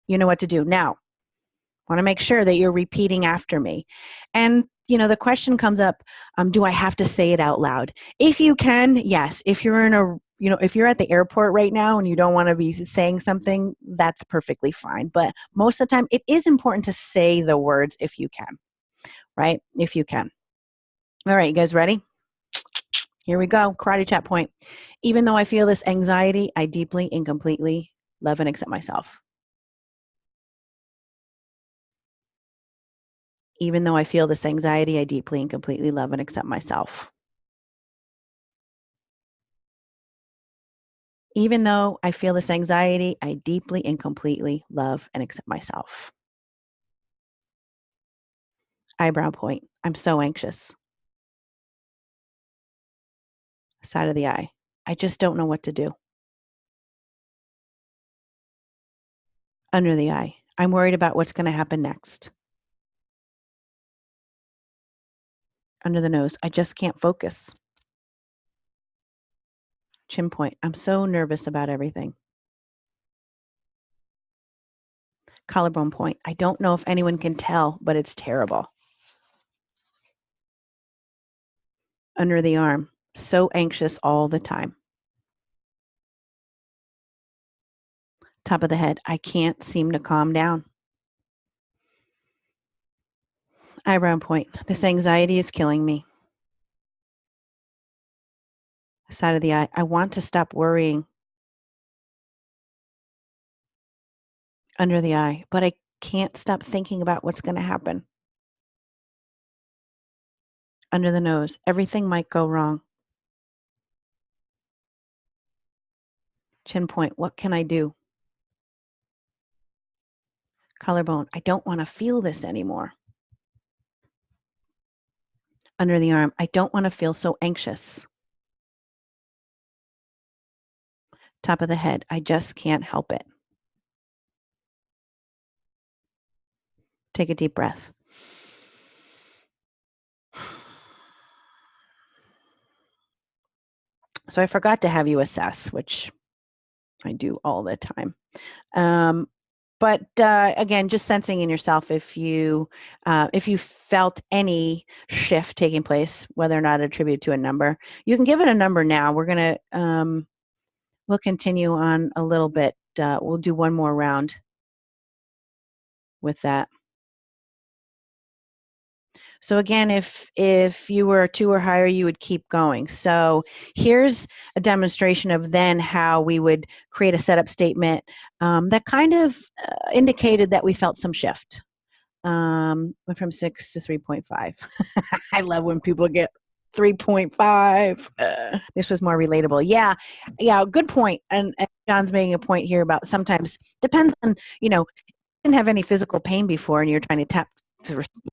You know what to do. Now, I want to make sure that you're repeating after me. And, the question comes up, do I have to say it out loud? If you can, yes. If you're if you're at the airport right now and you don't want to be saying something, that's perfectly fine. But most of the time, it is important to say the words if you can, right? If you can. All right, you guys ready? Here we go. Karate chop point. Even though I feel this anxiety, I deeply and completely love and accept myself. Even though I feel this anxiety, I deeply and completely love and accept myself. Even though I feel this anxiety, I deeply and completely love and accept myself. Eyebrow point. I'm so anxious. Side of the eye. I just don't know what to do. Under the eye. I'm worried about what's going to happen next. Under the nose. I just can't focus. Chin point. I'm so nervous about everything. Collarbone point. I don't know if anyone can tell, but it's terrible. Under the arm. So anxious all the time. Top of the head. I can't seem to calm down. Eyebrow point. This anxiety is killing me. Side of the eye. I want to stop worrying. Under the eye. But I can't stop thinking about what's going to happen. Under the nose. Everything might go wrong. Chin point. What can I do? Collarbone. I don't want to feel this anymore. Under the arm. I don't want to feel so anxious. Top of the head. I just can't help it. Take a deep breath. So I forgot to have you assess, which I do all the time. But again, just sensing in yourself if you felt any shift taking place, whether or not attributed to a number, you can give it a number now. We're gonna we'll continue on a little bit. We'll do one more round with that. So again, if you were a 2 or higher, you would keep going. So here's a demonstration of then how we would create a setup statement that kind of indicated that we felt some shift. Went from 6 to 3.5. I love when people get 3.5. This was more relatable. Yeah, good point. And John's making a point here about sometimes depends on, you didn't have any physical pain before and you're trying to tap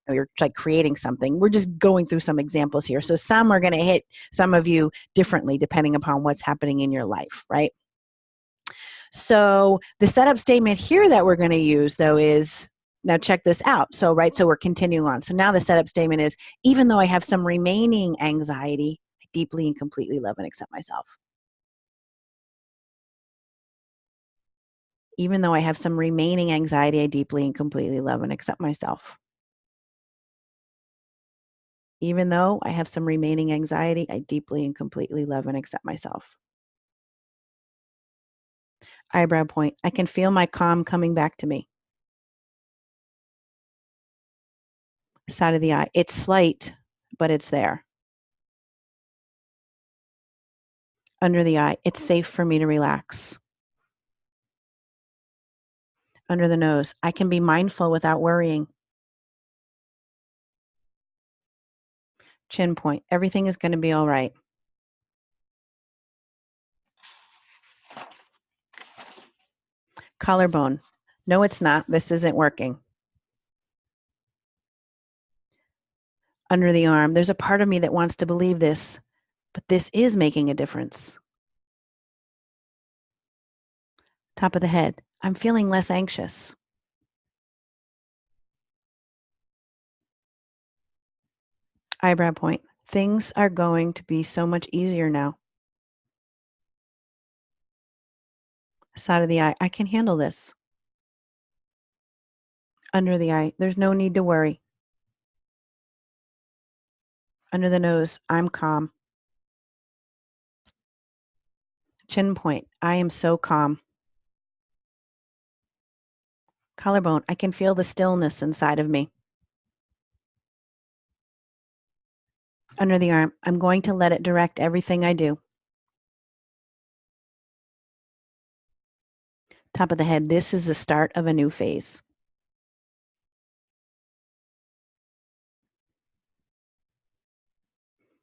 you're like creating something. We're just going through some examples here. So some are going to hit some of you differently depending upon what's happening in your life, right? So the setup statement here that we're going to use, though, is, now check this out. So, right, so we're continuing on. So now the setup statement is, even though I have some remaining anxiety, I deeply and completely love and accept myself. Even though I have some remaining anxiety, I deeply and completely love and accept myself. Even though I have some remaining anxiety, I deeply and completely love and accept myself. Eyebrow point. I can feel my calm coming back to me. Side of the eye. It's slight, but it's there. Under the eye. It's safe for me to relax. Under the nose. I can be mindful without worrying. Chin point. Everything is going to be all right. Collarbone. No, it's not. This isn't working. Under the arm. There's a part of me that wants to believe this, but this is making a difference. Top of the head. I'm feeling less anxious. Eyebrow point. Things are going to be so much easier now. Side of the eye. I can handle this. Under the eye. There's no need to worry. Under the nose. I'm calm. Chin point. I am so calm. Collarbone. I can feel the stillness inside of me. Under the arm. I'm going to let it direct everything I do. Top of the head. This is the start of a new phase.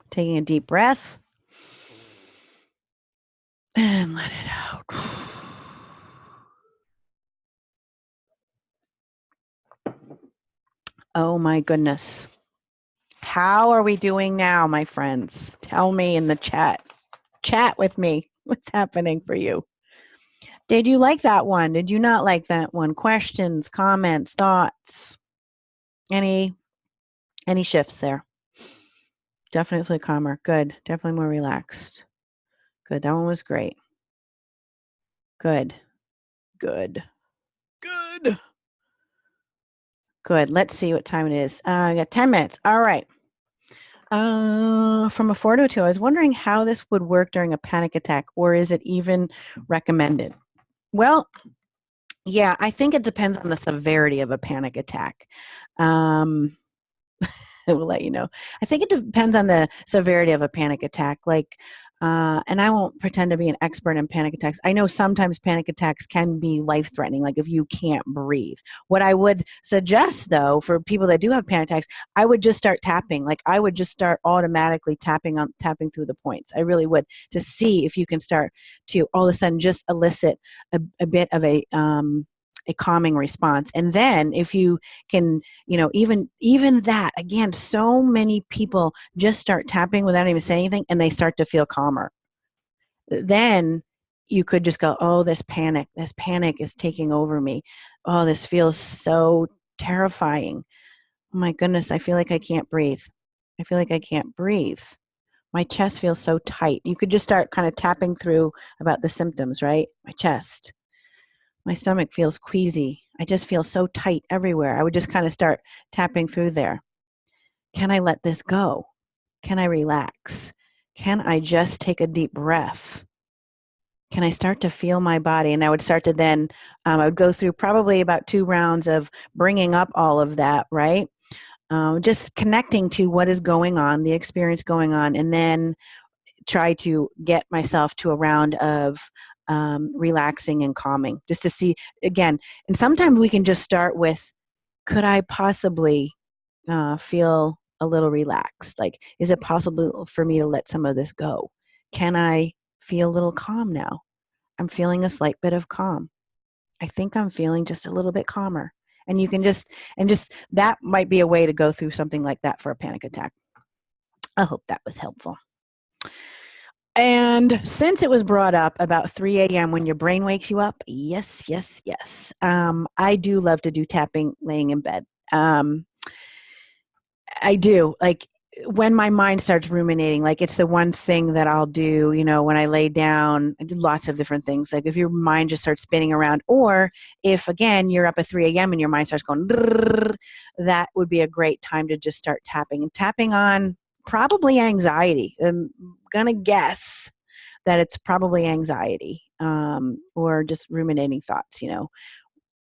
Taking a deep breath. And let it out. Oh my goodness. How are we doing now, my friends? Tell me in the chat. Chat with me. What's happening for you? Did you like that one? Did you not like that one? Questions, comments, thoughts? Any shifts there? Definitely calmer. Good. Definitely more relaxed. Good. That one was great. Good. Good. Good. Good. Let's see what time it is. I got 10 minutes. All right. From a 4 to a 2, I was wondering how this would work during a panic attack, or is it even recommended? Well, yeah, I think it depends on the severity of a panic attack. I will let you know. I think it depends on the severity of a panic attack. Like, and I won't pretend to be an expert in panic attacks. I know sometimes panic attacks can be life-threatening, like if you can't breathe. What I would suggest, though, for people that do have panic attacks, I would just start tapping. Like I would just start automatically tapping through the points. I really would, to see if you can start to all of a sudden just elicit a bit of a calming response. And then if you can, even that, again, so many people just start tapping without even saying anything and they start to feel calmer. Then you could just go, oh, this panic is taking over me. Oh, this feels so terrifying. Oh my goodness, I feel like I can't breathe. I feel like I can't breathe. My chest feels so tight. You could just start kind of tapping through about the symptoms, right? My chest. My stomach feels queasy. I just feel so tight everywhere. I would just kind of start tapping through there. Can I let this go? Can I relax? Can I just take a deep breath? Can I start to feel my body? And I would start to then, I would go through probably about 2 rounds of bringing up all of that, right? Just connecting to what is going on, the experience going on, and then try to get myself to a round of relaxing and calming, just to see again. And sometimes we can just start with, could I possibly feel a little relaxed? Like, is it possible for me to let some of this go? Can I feel a little calm now? I'm feeling a slight bit of calm. I think I'm feeling just a little bit calmer. And you can just that might be a way to go through something like that for a panic attack. I hope that was helpful. And since it was brought up about 3 a.m. when your brain wakes you up, yes, yes, yes. I do love to do tapping laying in bed. I do. Like when my mind starts ruminating, like it's the one thing that I'll do, when I lay down. I do lots of different things. Like if your mind just starts spinning around, or if again, you're up at 3 a.m. and your mind starts going, that would be a great time to just start tapping and tapping on probably anxiety. I'm going to guess that it's probably anxiety, or just ruminating thoughts,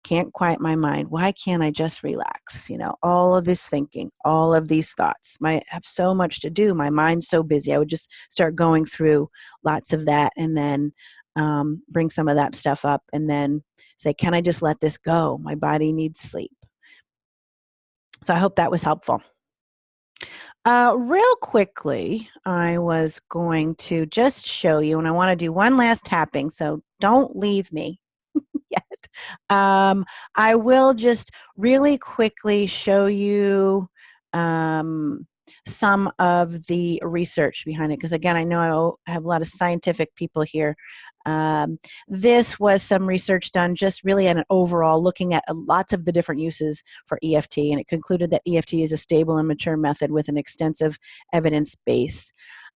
can't quiet my mind. Why can't I just relax? All of this thinking, all of these thoughts. I have so much to do. My mind's so busy. I would just start going through lots of that, and then bring some of that stuff up, and then say, can I just let this go? My body needs sleep. So I hope that was helpful. Real quickly, I was going to just show you, and I want to do one last tapping, so don't leave me yet. I will just really quickly show you some of the research behind it, because again, I know I have a lot of scientific people here. This was some research done just really at an overall, looking at lots of the different uses for EFT, and it concluded that EFT is a stable and mature method with an extensive evidence base.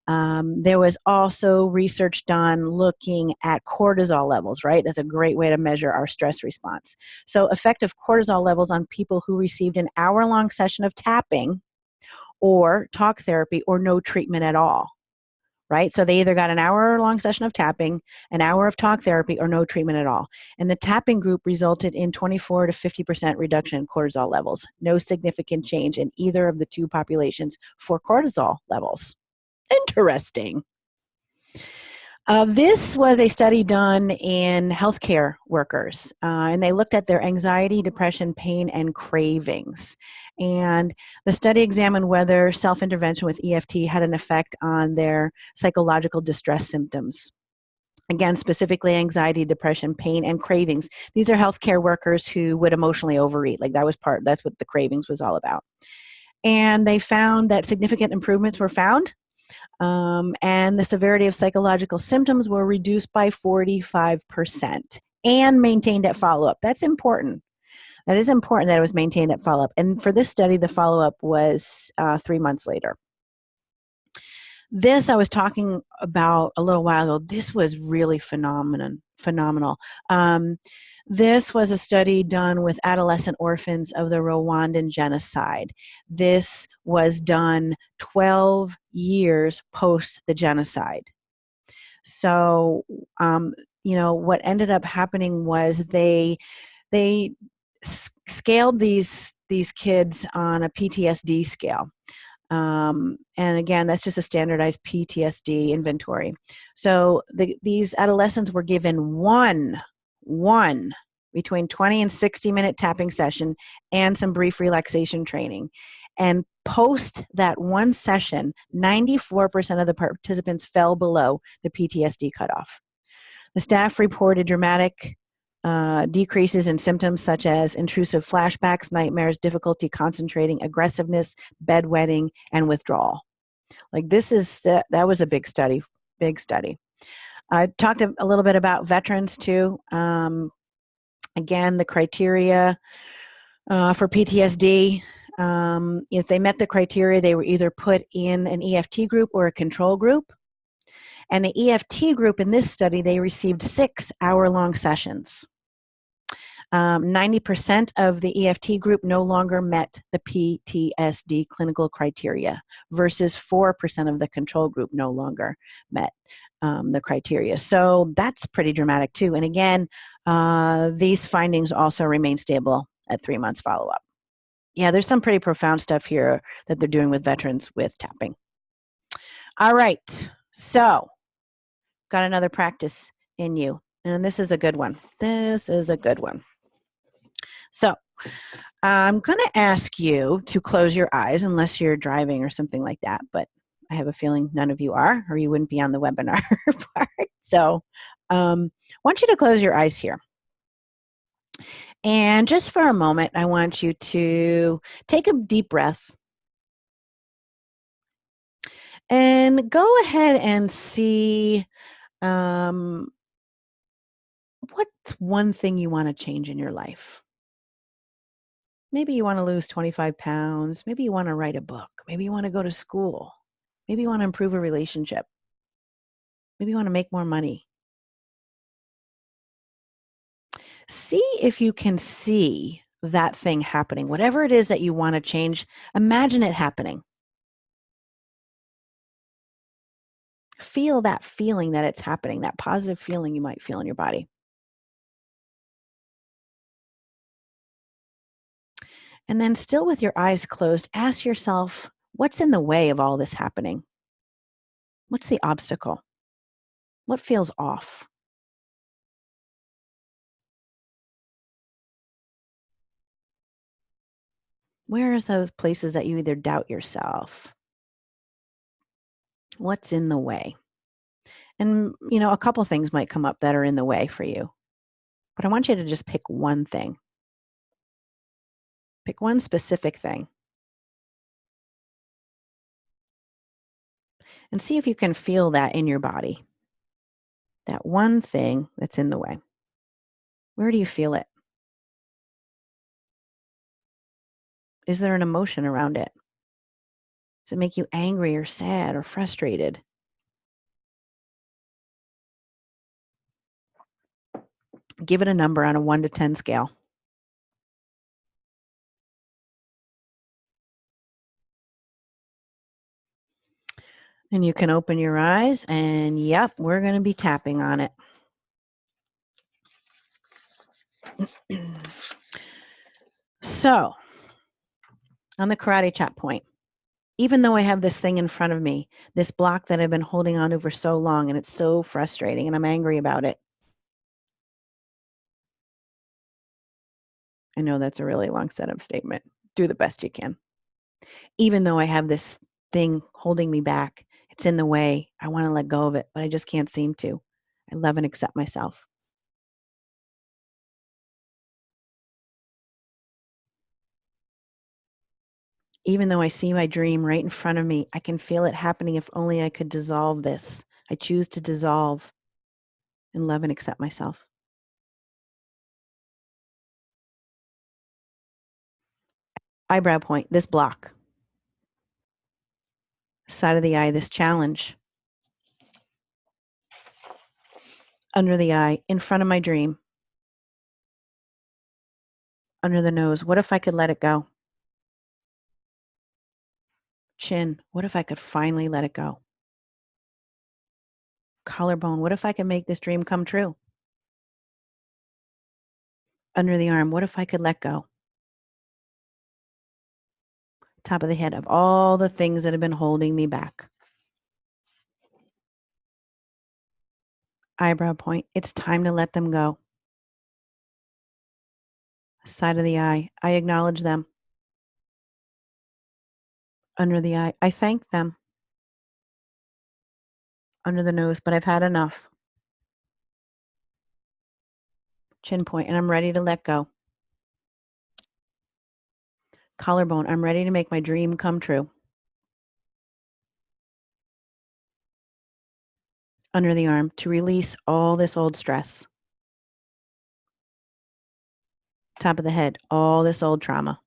There was also research done looking at cortisol levels, right? That's a great way to measure our stress response. So effective cortisol levels on people who received an hour-long session of tapping or talk therapy or no treatment at all, right? So they either got an hour-long session of tapping, an hour of talk therapy, or no treatment at all. And the tapping group resulted in 24 to 50% reduction in cortisol levels. No significant change in either of the two populations for cortisol levels. Interesting. This was a study done in healthcare workers, and they looked at their anxiety, depression, pain, and cravings. And the study examined whether self-intervention with EFT had an effect on their psychological distress symptoms. Again, specifically anxiety, depression, pain, and cravings. These are healthcare workers who would emotionally overeat. Like that's what the cravings was all about. And they found that significant improvements were found. And the severity of psychological symptoms were reduced by 45% and maintained at follow-up. That's important. That is important that it was maintained at follow-up. And for this study, the follow-up was 3 months later. This I was talking about a little while ago. This was really phenomenal. This was a study done with adolescent orphans of the Rwandan genocide. This was done 12 years post the genocide. So, what ended up happening was they scaled these kids on a PTSD scale. And again, that's just a standardized PTSD inventory. So these adolescents were given one between 20 and 60-minute tapping session and some brief relaxation training. And post that one session, 94% of the participants fell below the PTSD cutoff. The staff reported dramatic decreases in symptoms such as intrusive flashbacks, nightmares, difficulty concentrating, aggressiveness, bedwetting, and withdrawal. Like that was a big study. I talked a little bit about veterans too. Again, the criteria for PTSD, if they met the criteria, they were either put in an EFT group or a control group. And the EFT group in this study, they received 6 hour-long sessions. 90% of the EFT group no longer met the PTSD clinical criteria versus 4% of the control group no longer met the criteria. So that's pretty dramatic too. And again, these findings also remain stable at 3 months follow-up. Yeah, there's some pretty profound stuff here that they're doing with veterans with tapping. All right, so got another practice in you, and this is a good one. So I'm going to ask you to close your eyes unless you're driving or something like that, but I have a feeling none of you are, or you wouldn't be on the webinar part. So I want you to close your eyes here. And just for a moment, I want you to take a deep breath and go ahead and see what's one thing you want to change in your life. Maybe you want to lose 25 pounds. Maybe you want to write a book. Maybe you want to go to school. Maybe you want to improve a relationship. Maybe you want to make more money. See if you can see that thing happening. Whatever it is that you want to change, imagine it happening. Feel that feeling that it's happening, that positive feeling you might feel in your body. And then, still with your eyes closed, ask yourself, what's in the way of all this happening? What's the obstacle? What feels off? Where is those places that you either doubt yourself? What's in the way? And, a couple things might come up that are in the way for you. But I want you to just pick one thing. Pick one specific thing. And see if you can feel that in your body. That one thing that's in the way. Where do you feel it? Is there an emotion around it? Does it make you angry or sad or frustrated? Give it a number on a 1 to 10 scale. And you can open your eyes and yep, we're going to be tapping on it. So, on the karate chop point, even though I have this thing in front of me, this block that I've been holding on to for so long, and it's so frustrating and I'm angry about it. I know that's a really long setup statement. Do the best you can. Even though I have this thing holding me back, it's in the way. I want to let go of it, but I just can't seem to. I love and accept myself. Even though I see my dream right in front of me, I can feel it happening. If only I could dissolve this. I choose to dissolve and love and accept myself. Eyebrow point, this block. Side of the eye, this challenge. Under the eye, in front of my dream. Under the nose, what if I could let it go? Chin, what if I could finally let it go? Collarbone, what if I could make this dream come true? Under the arm, what if I could let go? Top of the head, of all the things that have been holding me back. Eyebrow point, it's time to let them go. Side of the eye, I acknowledge them. Under the eye, I thank them. Under the nose, but I've had enough. Chin point, and I'm ready to let go. Collarbone, I'm ready to make my dream come true. Under the arm, to release all this old stress. Top of the head, all this old trauma.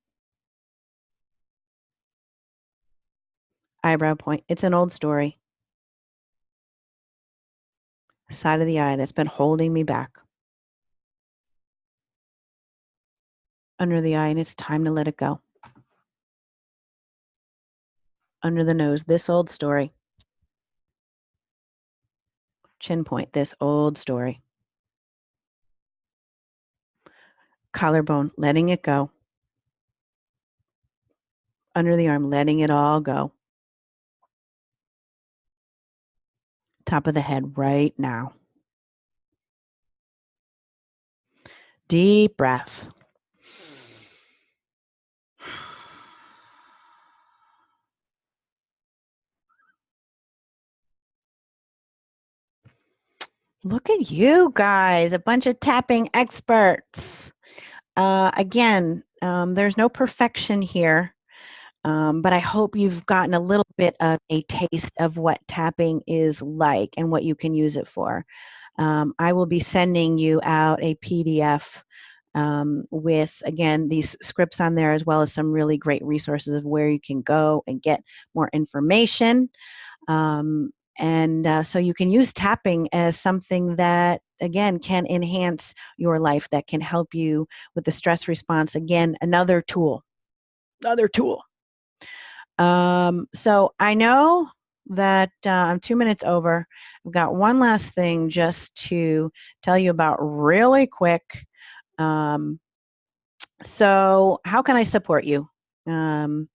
Eyebrow point, it's an old story. Side of the eye that's been holding me back. Under the eye, and it's time to let it go. Under the nose, this old story. Chin point, this old story. Collarbone, letting it go. Under the arm, letting it all go. Top of the head right now. Deep breath. Look at you guys, a bunch of tapping experts. Again, there's no perfection here, but I hope you've gotten a little bit of a taste of what tapping is like and what you can use it for. I will be sending you out a PDF with, again, these scripts on there, as well as some really great resources of where you can go and get more information. Um, and so you can use tapping as something that, again, can enhance your life, that can help you with the stress response. Again, another tool, another tool. So I know that I'm 2 minutes over. I've got one last thing just to tell you about really quick. Um, so how can I support you? Um,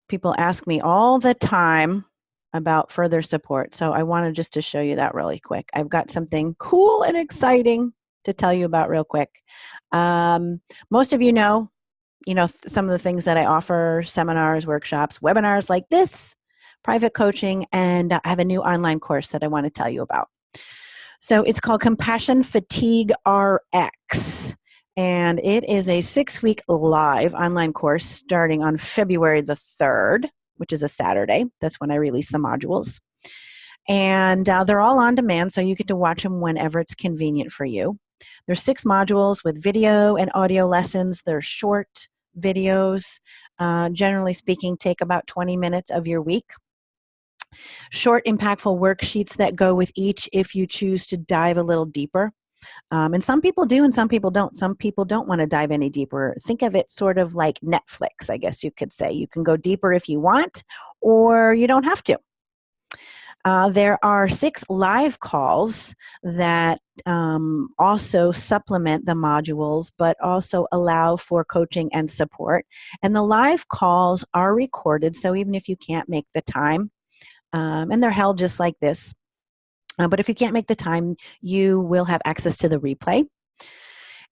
People ask me all the time about further support. So I wanted just to show you that really quick. I've got something cool and exciting to tell you about real quick. Most of you know, some of the things that I offer: seminars, workshops, webinars like this, private coaching, and I have a new online course that I want to tell you about. So it's called Compassion Fatigue RX. And it is a 6-week live online course starting on February the 3rd, which is a Saturday. That's when I release the modules. And they're all on demand, so you get to watch them whenever it's convenient for you. There's 6 modules with video and audio lessons. They're short videos. Generally speaking, take about 20 minutes of your week. Short, impactful worksheets that go with each if you choose to dive a little deeper. And some people do and some people don't. Some people don't want to dive any deeper. Think of it sort of like Netflix, I guess you could say. You can go deeper if you want, or you don't have to. There are 6 live calls that also supplement the modules, but also allow for coaching and support. And the live calls are recorded, so even if you can't make the time, and they're held just like this, but if you can't make the time, you will have access to the replay.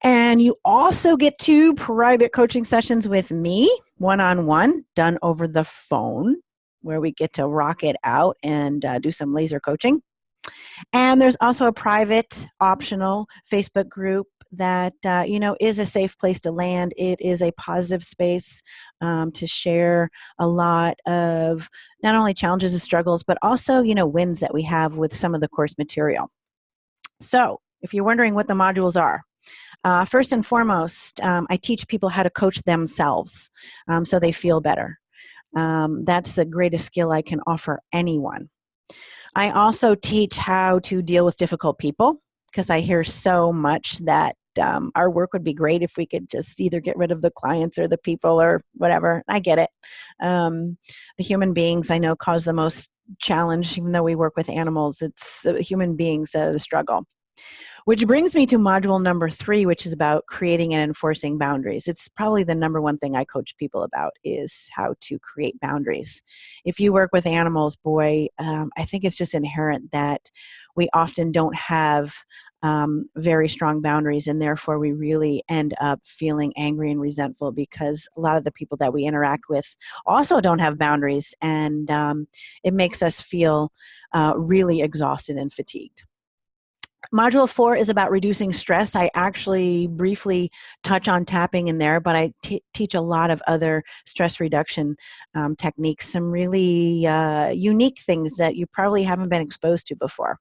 And you also get 2 private coaching sessions with me, one-on-one, done over the phone, where we get to rock it out and do some laser coaching. And there's also a private, optional Facebook group that is a safe place to land. It is a positive space to share a lot of not only challenges and struggles, but also wins that we have with some of the course material. So if you're wondering what the modules are, first and foremost, I teach people how to coach themselves so they feel better. That's the greatest skill I can offer anyone. I also teach how to deal with difficult people, because I hear so much that our work would be great if we could just either get rid of the clients or the people or whatever. I get it. The human beings I know cause the most challenge, even though we work with animals. It's the human beings, the struggle. Which brings me to module number 3, which is about creating and enforcing boundaries. It's probably the number one thing I coach people about, is how to create boundaries. If you work with animals, boy, I think it's just inherent that we often don't have very strong boundaries, and therefore we really end up feeling angry and resentful because a lot of the people that we interact with also don't have boundaries, and it makes us feel really exhausted and fatigued. Module 4 is about reducing stress. I actually briefly touch on tapping in there, but I teach a lot of other stress reduction techniques, some really unique things that you probably haven't been exposed to before.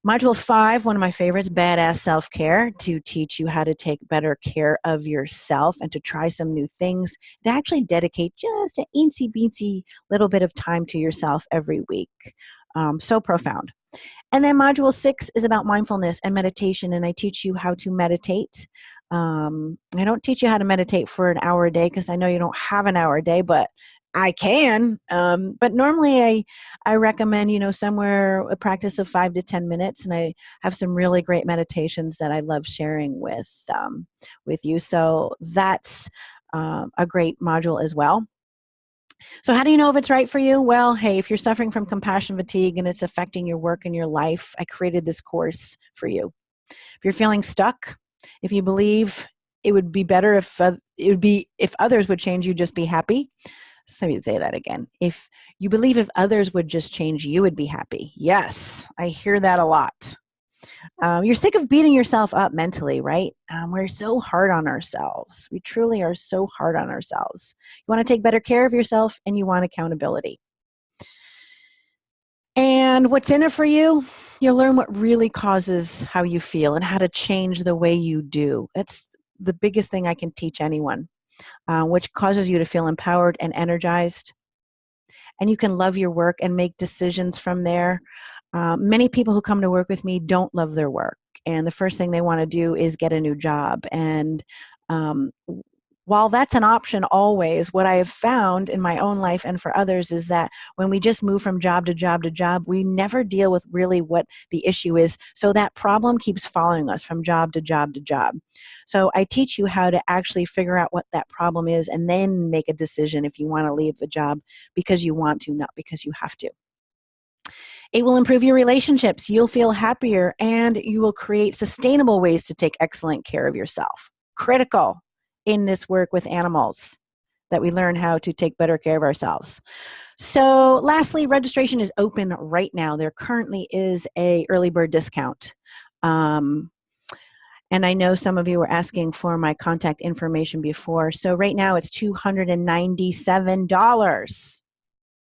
Module 5, one of my favorites, Badass Self-Care, to teach you how to take better care of yourself and to try some new things, to actually dedicate just an eensy-beensy little bit of time to yourself every week. So profound. And then module 6 is about mindfulness and meditation, and I teach you how to meditate. I don't teach you how to meditate for an hour a day, because I know you don't have an hour a day, but I can. But normally I recommend, somewhere a practice of 5 to 10 minutes, and I have some really great meditations that I love sharing with you. So that's a great module as well. So how do you know if it's right for you? Well, hey, if you're suffering from compassion fatigue and it's affecting your work and your life, I created this course for you. If you're feeling stuck, if you believe it would be better if others would change, you just be happy. So let me say that again. If you believe if others would just change, you would be happy. Yes, I hear that a lot. You're sick of beating yourself up mentally, right? We're so hard on ourselves. We truly are so hard on ourselves. You want to take better care of yourself and you want accountability. And what's in it for you? You'll learn what really causes how you feel and how to change the way you do. That's the biggest thing I can teach anyone, which causes you to feel empowered and energized. And you can love your work and make decisions from there. Many people who come to work with me don't love their work, and the first thing they want to do is get a new job. And um, while that's an option always, what I have found in my own life and for others is that when we just move from job to job to job, we never deal with really what the issue is. So that problem keeps following us from job to job to job. So I teach you how to actually figure out what that problem is and then make a decision if you want to leave a job because you want to, not because you have to. It will improve your relationships. You'll feel happier and you will create sustainable ways to take excellent care of yourself. Critical in this work with animals that we learn how to take better care of ourselves. So lastly, registration is open right now. There currently is a early bird discount. And I know some of you were asking for my contact information before. So right now it's $297.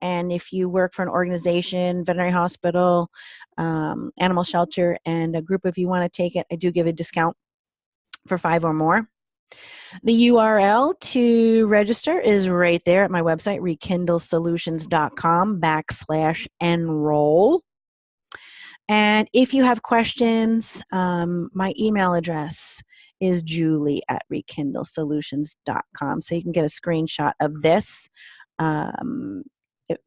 And if you work for an organization, veterinary hospital, animal shelter, and a group of you want to take it, I do give a discount for 5 or more. The URL to register is right there at my website, rekindlesolutions.com/enroll. And if you have questions, my email address is julie@rekindlesolutions.com. So you can get a screenshot of this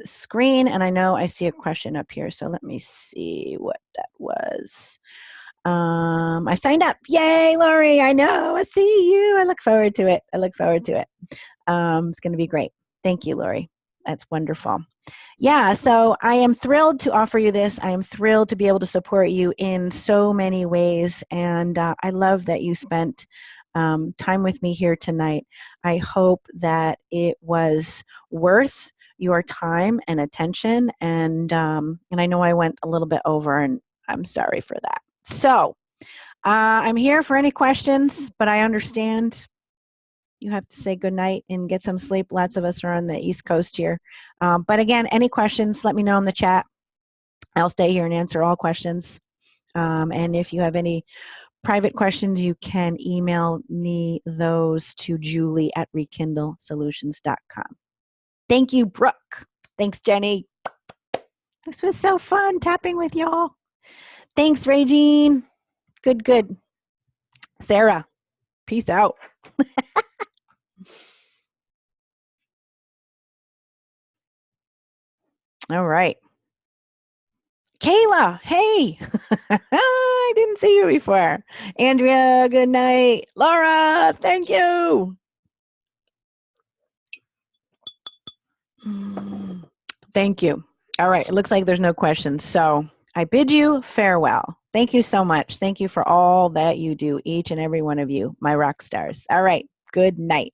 screen. And I know I see a question up here. So let me see what that was. I signed up. Yay, Lori. I know. I see you. I look forward to it. It's going to be great. Thank you, Lori. That's wonderful. Yeah, so I am thrilled to offer you this. I am thrilled to be able to support you in so many ways. And I love that you spent time with me here tonight. I hope that it was worth your time and attention. And I know I went a little bit over, and I'm sorry for that. So I'm here for any questions, but I understand you have to say goodnight and get some sleep. Lots of us are on the East Coast here. But again, any questions, let me know in the chat. I'll stay here and answer all questions. And if you have any private questions, you can email me those to julie@rekindlesolutions.com. Thank you, Brooke. Thanks, Jenny. This was so fun tapping with y'all. Thanks, Regine. Good. Sarah, peace out. All right. Kayla, hey. I didn't see you before. Andrea, good night. Laura, thank you. Thank you. All right. It looks like there's no questions. So I bid you farewell. Thank you so much. Thank you for all that you do, each and every one of you, my rock stars. All right. Good night.